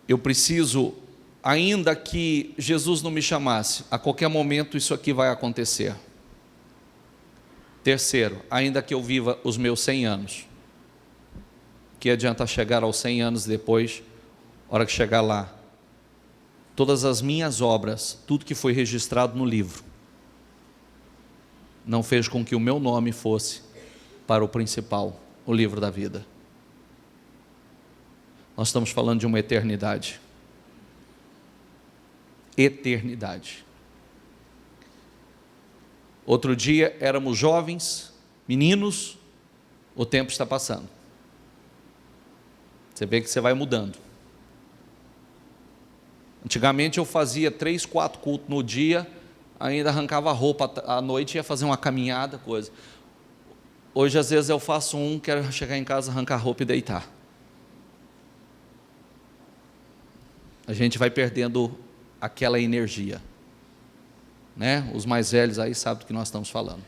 eu preciso, ainda que Jesus não me chamasse, a qualquer momento isso aqui vai acontecer. Terceiro, ainda que eu viva os meus 100 anos, que adianta chegar aos 100 anos depois, hora que chegar lá, todas as minhas obras, tudo que foi registrado no livro, não fez com que o meu nome fosse para o principal, o livro da vida. Nós estamos falando de uma eternidade. Eternidade. Outro dia éramos jovens, meninos, o tempo está passando. Você vê que você vai mudando. Antigamente eu fazia 3, 4 cultos no dia, ainda arrancava a roupa à noite, ia fazer uma caminhada, coisa. Hoje às vezes eu faço quero chegar em casa, arrancar a roupa e deitar. A gente vai perdendo aquela energia, né? Os mais velhos aí sabem do que nós estamos falando.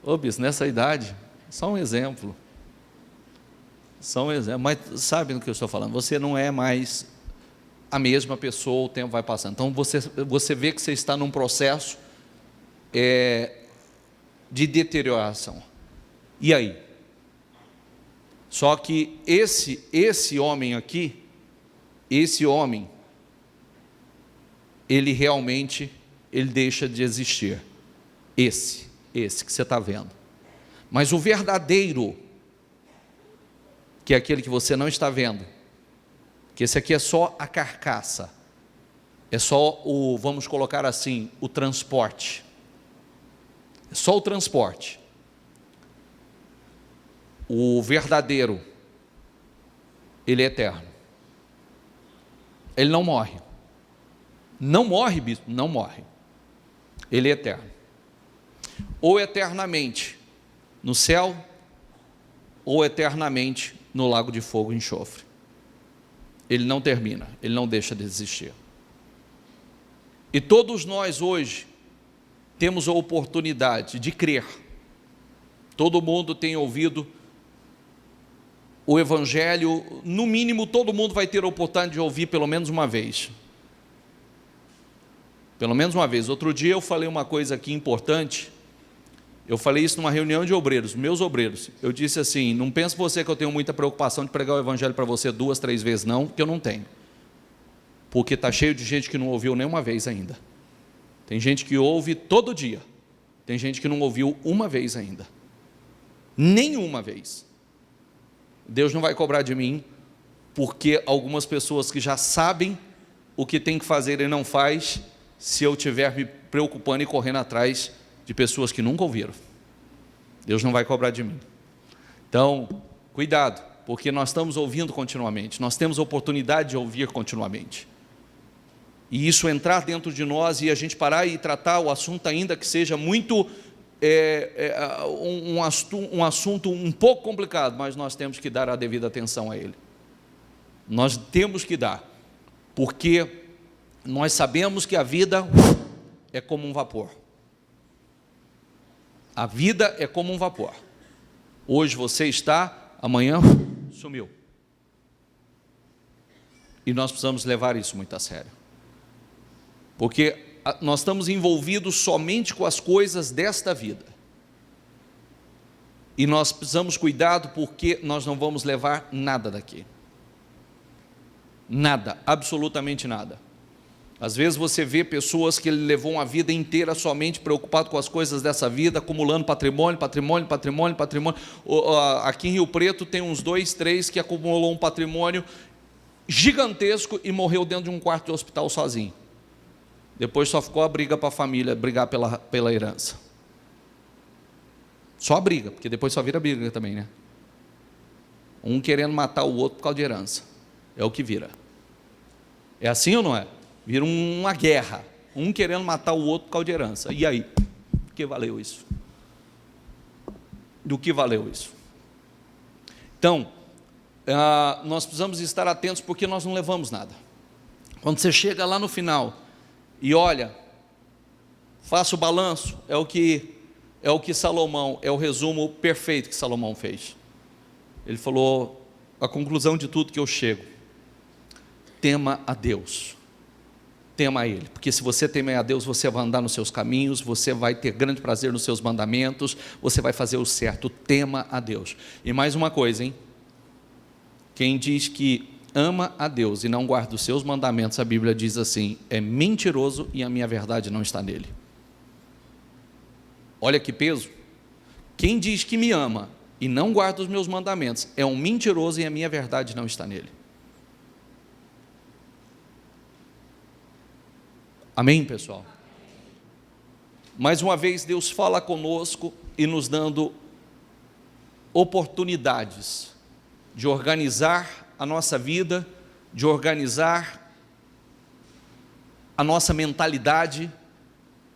Ô bispo, nessa idade, só um exemplo. Mas sabe do que eu estou falando? Você não é mais a mesma pessoa, o tempo vai passando. Então você vê que você está num processo de deterioração. E aí? Só que esse homem aqui, ele realmente, ele deixa de existir. Esse que você está vendo. Mas o verdadeiro, que é aquele que você não está vendo, que esse aqui é só a carcaça, é só vamos colocar assim, o transporte, é só o transporte. O verdadeiro, ele é eterno, ele não morre, bispo, não morre, ele é eterno, ou eternamente no céu, ou eternamente no lago de fogo e enxofre. Ele não termina, ele não deixa de existir. E todos nós hoje temos a oportunidade de crer. Todo mundo tem ouvido o Evangelho, no mínimo, todo mundo vai ter a oportunidade de ouvir pelo menos uma vez. Pelo menos uma vez. Outro dia eu falei uma coisa aqui importante. Eu falei isso numa reunião de obreiros, meus obreiros. Eu disse assim: não pense você que eu tenho muita preocupação de pregar o Evangelho para você 2, 3 vezes, não, que eu não tenho. Porque está cheio de gente que não ouviu nenhuma vez ainda. Tem gente que ouve todo dia. Tem gente que não ouviu uma vez ainda. Nenhuma vez. Deus não vai cobrar de mim, porque algumas pessoas que já sabem o que tem que fazer e não faz, se eu estiver me preocupando e correndo atrás de pessoas que nunca ouviram. Deus não vai cobrar de mim. Então, cuidado, porque nós estamos ouvindo continuamente, nós temos a oportunidade de ouvir continuamente. E isso entrar dentro de nós e a gente parar e tratar o assunto, ainda que seja muito um assunto um pouco complicado, mas nós temos que dar a devida atenção a ele. Nós temos que dar, porque nós sabemos que a vida é como um vapor. A vida é como um vapor. Hoje você está, amanhã sumiu. E nós precisamos levar isso muito a sério. Porque nós estamos envolvidos somente com as coisas desta vida. E nós precisamos cuidado, porque nós não vamos levar nada daqui. Nada, absolutamente nada. Às vezes você vê pessoas que levou uma vida inteira somente preocupado com as coisas dessa vida, acumulando patrimônio. Aqui em Rio Preto tem uns 2, 3 que acumulou um patrimônio gigantesco e morreu dentro de um quarto de hospital sozinho. Depois só ficou a briga para a família, brigar pela herança. Só a briga, porque depois só vira briga também, né? Um querendo matar o outro por causa de herança. É o que vira. É assim ou não é? Vira uma guerra. Um querendo matar o outro por causa de herança. E aí? Do que valeu isso? Do que valeu isso? Então, nós precisamos estar atentos, porque nós não levamos nada. Quando você chega lá no final e olha, faça o balanço, é o que Salomão, é o resumo perfeito que Salomão fez. Ele falou, a conclusão de tudo que eu chego: tema a Deus, tema a Ele, porque se você temer a Deus, você vai andar nos seus caminhos, você vai ter grande prazer nos seus mandamentos, você vai fazer o certo. Tema a Deus. E mais uma coisa, hein? Quem diz que ama a Deus e não guarda os seus mandamentos, a Bíblia diz assim: é mentiroso e a minha verdade não está nele. Olha que peso. Quem diz que me ama e não guarda os meus mandamentos é um mentiroso e a minha verdade não está nele. Amém, pessoal? Mais uma vez Deus fala conosco e nos dando oportunidades de organizar a nossa vida, de organizar a nossa mentalidade,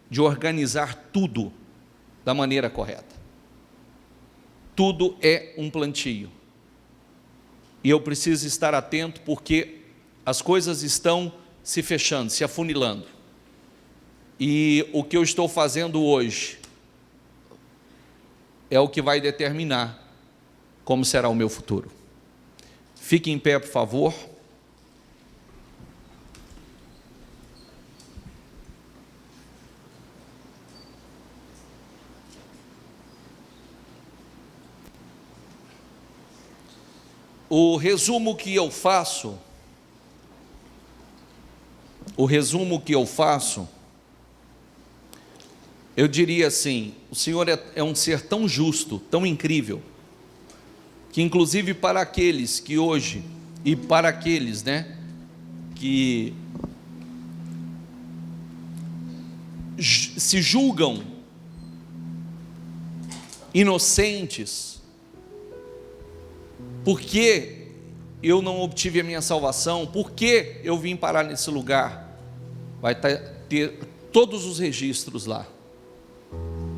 de organizar tudo da maneira correta. Tudo é um plantio. E eu preciso estar atento, porque as coisas estão se fechando, se afunilando. E o que eu estou fazendo hoje é o que vai determinar como será o meu futuro. Fique em pé, por favor. O resumo que eu faço, eu diria assim: o Senhor é um ser tão justo, tão incrível, que inclusive para aqueles que hoje, e para aqueles, que se julgam inocentes, por que eu não obtive a minha salvação, por que eu vim parar nesse lugar, vai ter todos os registros lá,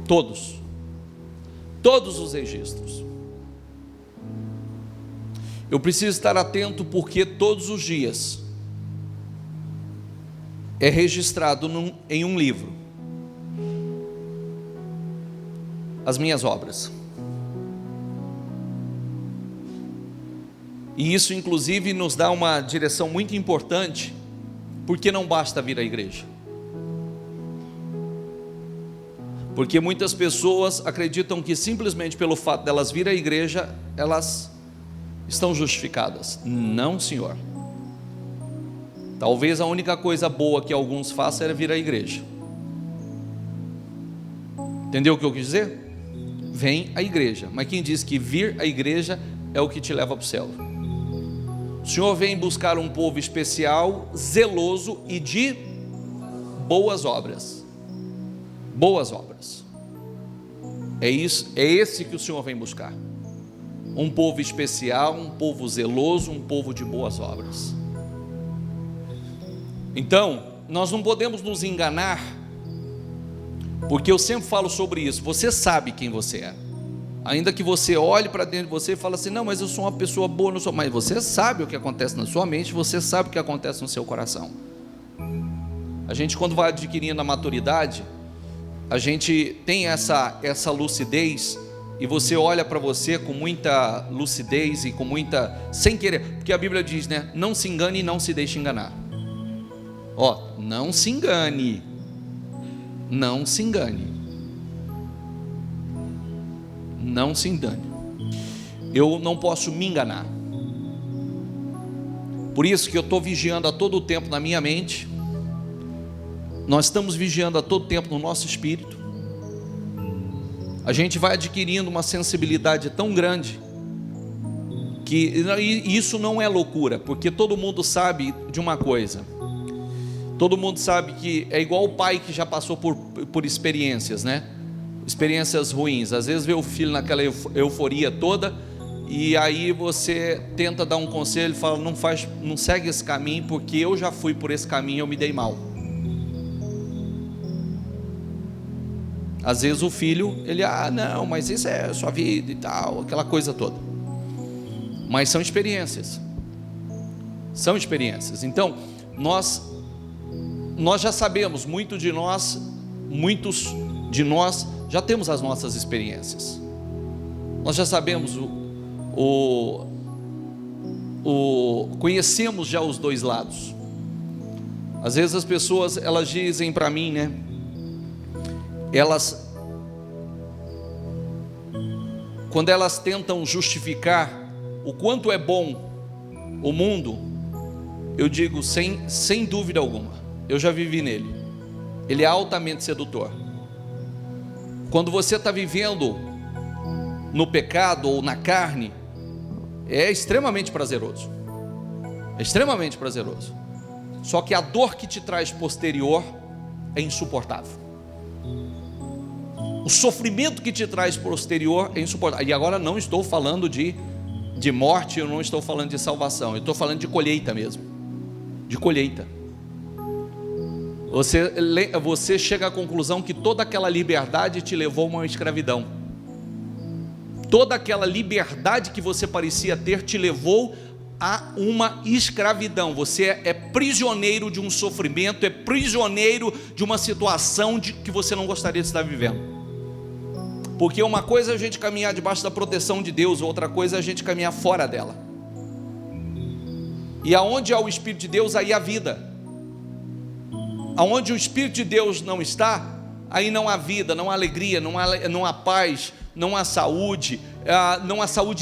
todos os registros. Eu preciso estar atento, porque todos os dias é registrado em um livro as minhas obras. E isso inclusive nos dá uma direção muito importante, porque não basta vir à igreja. Porque muitas pessoas acreditam que simplesmente pelo fato delas vir à igreja, elas estão justificadas. Não, senhor. Talvez a única coisa boa que alguns façam era vir à igreja. Entendeu o que eu quis dizer? Vem à igreja. Mas quem diz que vir à igreja é o que te leva para o céu? O Senhor vem buscar um povo especial, zeloso e de boas obras. Boas obras. É isso, é esse que o Senhor vem buscar. Um povo especial, um povo zeloso, um povo de boas obras. Então, nós não podemos nos enganar, porque eu sempre falo sobre isso. Você sabe quem você é. Ainda que você olhe para dentro de você e fale assim: não, mas eu sou uma pessoa boa, não sou. Mas você sabe o que acontece na sua mente, você sabe o que acontece no seu coração. A gente, quando vai adquirindo a maturidade, a gente tem essa lucidez, e você olha para você com muita lucidez e com muita, sem querer, porque a Bíblia diz, né? Não se engane e não se deixe enganar. Ó, não se engane. Não se engane. Não se engane. Eu não posso me enganar. Por isso que eu estou vigiando a todo tempo na minha mente. Nós estamos vigiando a todo tempo no nosso espírito. A gente vai adquirindo uma sensibilidade tão grande que isso não é loucura, porque todo mundo sabe de uma coisa. Todo mundo sabe que é igual o pai que já passou por experiências, né? Experiências ruins. Às vezes vê o filho naquela euforia toda, e aí você tenta dar um conselho e fala: não segue esse caminho, porque eu já fui por esse caminho e eu me dei mal. Às vezes o filho, ele, não, mas isso é sua vida e tal, aquela coisa toda. Mas são experiências. São experiências. Então, nós já sabemos, muitos de nós já temos as nossas experiências. Nós já sabemos conhecemos já os dois lados. Às vezes as pessoas, elas dizem para mim, né? Quando elas tentam justificar o quanto é bom o mundo, eu digo sem dúvida alguma, eu já vivi nele. Ele é altamente sedutor. Quando você está vivendo no pecado ou na carne, é extremamente prazeroso. É extremamente prazeroso. Só que a dor que te traz posterior é insuportável. O sofrimento que te traz posterior é insuportável. E agora não estou falando de morte, eu não estou falando de salvação, eu estou falando de colheita mesmo. De colheita. Você chega à conclusão que toda aquela liberdade te levou a uma escravidão. Toda aquela liberdade que você parecia ter te levou a uma escravidão. Você é prisioneiro de um sofrimento, é prisioneiro de uma situação que você não gostaria de estar vivendo. Porque uma coisa é a gente caminhar debaixo da proteção de Deus, outra coisa é a gente caminhar fora dela. E aonde há o Espírito de Deus, aí há vida. Aonde o Espírito de Deus não está, aí não há vida, não há alegria, não há paz, não há saúde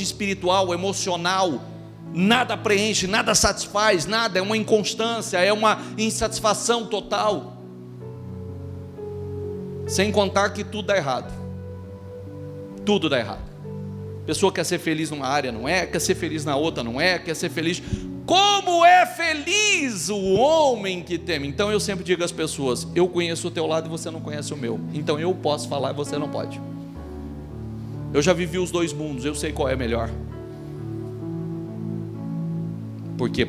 espiritual, emocional. Nada preenche, nada satisfaz, nada, é uma inconstância, é uma insatisfação total. Sem contar que tudo dá errado. Tudo dá errado. A pessoa quer ser feliz numa área, não é, quer ser feliz na outra, não é, quer ser feliz. Como é feliz o homem que teme. Então eu sempre digo às pessoas: eu conheço o teu lado e você não conhece o meu. Então eu posso falar e você não pode. Eu já vivi os dois mundos, eu sei qual é melhor. Porque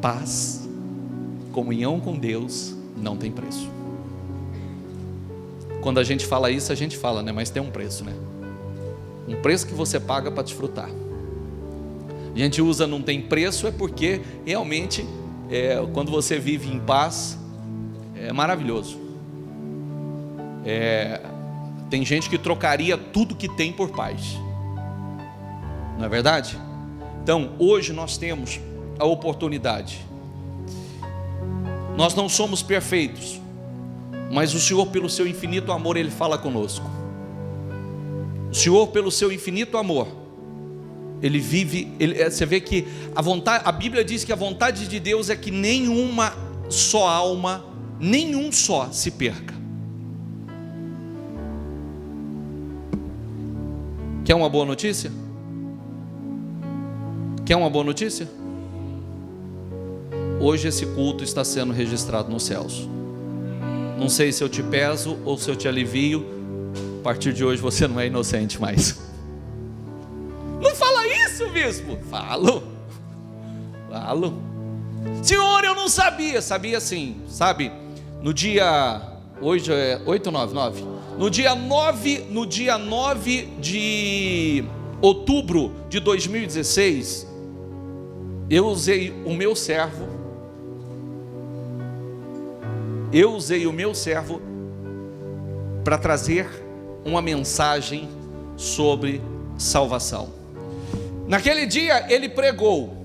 paz, comunhão com Deus não tem preço. Quando a gente fala isso, a gente fala, né? Mas tem um preço, né? Um preço que você paga para desfrutar. A gente usa não tem preço, é porque realmente quando você vive em paz, é maravilhoso. Tem gente que trocaria tudo que tem por paz, não é verdade? Então, hoje nós temos a oportunidade. Nós não somos perfeitos, mas o Senhor, pelo seu infinito amor, Ele fala conosco. O Senhor, pelo seu infinito amor, Ele vive, você vê que a Bíblia diz que a vontade de Deus é que nenhuma só alma, nenhum só se perca. Quer uma boa notícia? Quer uma boa notícia? Hoje esse culto está sendo registrado nos céus. Não sei se eu te peso ou se eu te alivio. A partir de hoje você não é inocente mais. Não fala isso, bispo. Falo. Senhor, eu não sabia. Sabia sim, sabe? No dia, hoje é 8 ou 9? No dia 9 de outubro de 2016, eu usei o meu servo para trazer uma mensagem sobre salvação. Naquele dia ele pregou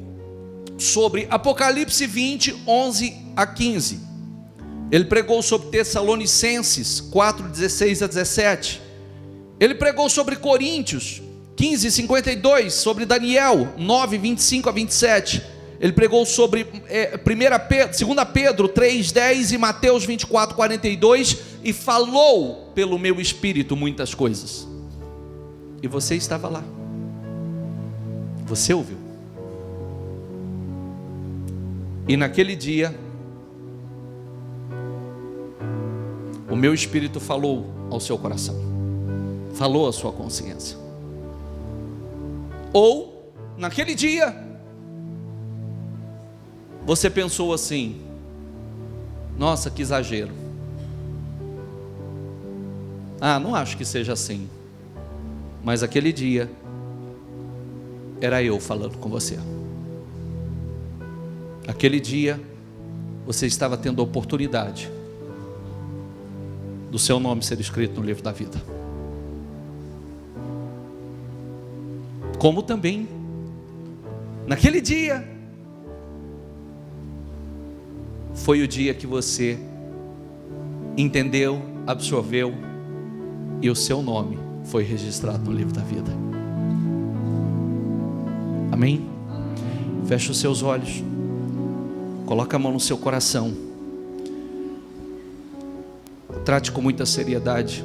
sobre Apocalipse 20, 11 a 15. Ele pregou sobre Tessalonicenses 4, 16 a 17. Ele pregou sobre Coríntios 15, 52, sobre Daniel 9, 25 a 27. Ele pregou sobre 2 Pedro 3, 10 e Mateus 24, 42, e falou pelo meu espírito muitas coisas. E você estava lá. Você ouviu. E naquele dia, o meu espírito falou ao seu coração, falou à sua consciência. Ou, naquele dia, você pensou assim: nossa, que exagero. Não acho que seja assim. Mas aquele dia, era eu falando com você. Aquele dia, você estava tendo a oportunidade do seu nome ser escrito no livro da vida. Como também, naquele dia, foi o dia que você entendeu, absorveu, e o seu nome foi registrado no livro da vida. Amém? Feche os seus olhos, coloca a mão no seu coração, trate com muita seriedade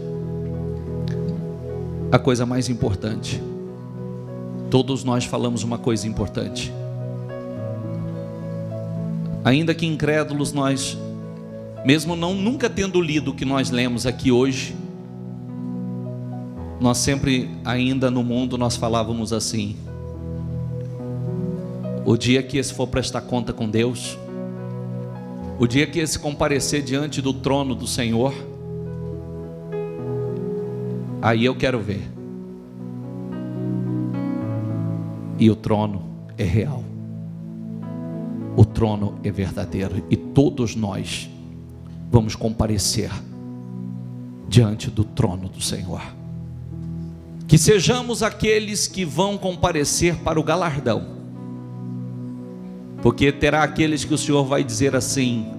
a coisa mais importante. Todos nós falamos uma coisa importante. Ainda que incrédulos, nós, mesmo nunca tendo lido o que nós lemos aqui hoje, nós sempre, ainda no mundo, nós falávamos assim: o dia que esse for prestar conta com Deus, o dia que esse comparecer diante do trono do Senhor, aí eu quero ver. E o trono é real, o trono é verdadeiro, e todos nós vamos comparecer diante do trono do Senhor. Que sejamos aqueles que vão comparecer para o galardão, porque terá aqueles que o Senhor vai dizer assim: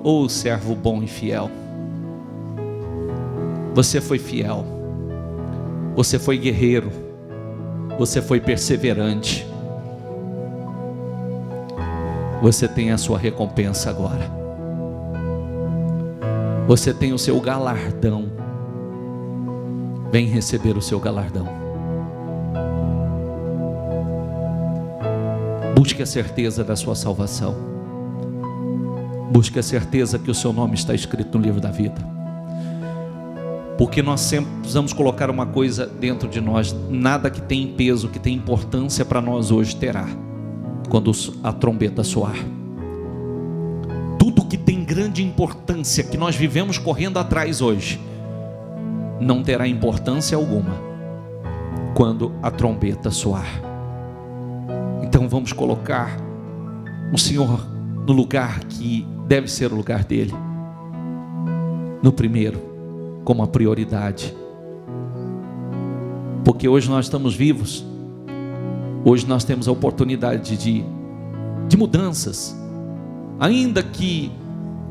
ô servo bom e fiel, você foi fiel, você foi guerreiro, você foi perseverante, você tem a sua recompensa agora, você tem o seu galardão. Vem receber o seu galardão. Busque a certeza da sua salvação, busque a certeza que o seu nome está escrito no livro da vida, porque nós sempre precisamos colocar uma coisa dentro de nós: nada que tem peso, que tem importância para nós hoje terá quando a trombeta soar. Tudo que tem grande importância, que nós vivemos correndo atrás hoje, não terá importância alguma quando a trombeta soar. Então vamos colocar o Senhor no lugar que deve ser o lugar dele, no primeiro, como a prioridade, porque hoje nós estamos vivos Hoje nós temos a oportunidade de mudanças. Ainda que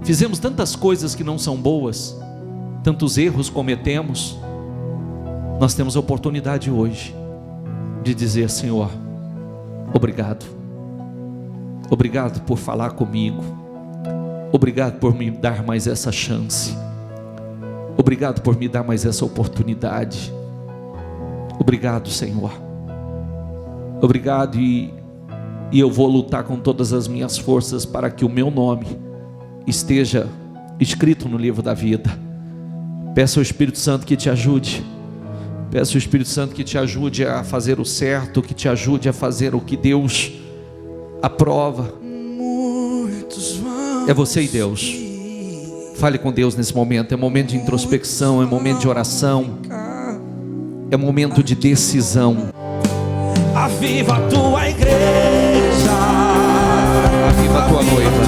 fizemos tantas coisas que não são boas, tantos erros cometemos, nós temos a oportunidade hoje de dizer: Senhor, obrigado. Obrigado por falar comigo. Obrigado por me dar mais essa chance. Obrigado por me dar mais essa oportunidade. Obrigado, Senhor. Obrigado, e eu vou lutar com todas as minhas forças para que o meu nome esteja escrito no livro da vida. Peça ao Espírito Santo que te ajude. Peça ao Espírito Santo que te ajude a fazer o certo, que te ajude a fazer o que Deus aprova. É você e Deus. Fale com Deus nesse momento. É momento de introspecção, é momento de oração, é momento de decisão. Aviva a tua igreja, Aviva a tua noiva.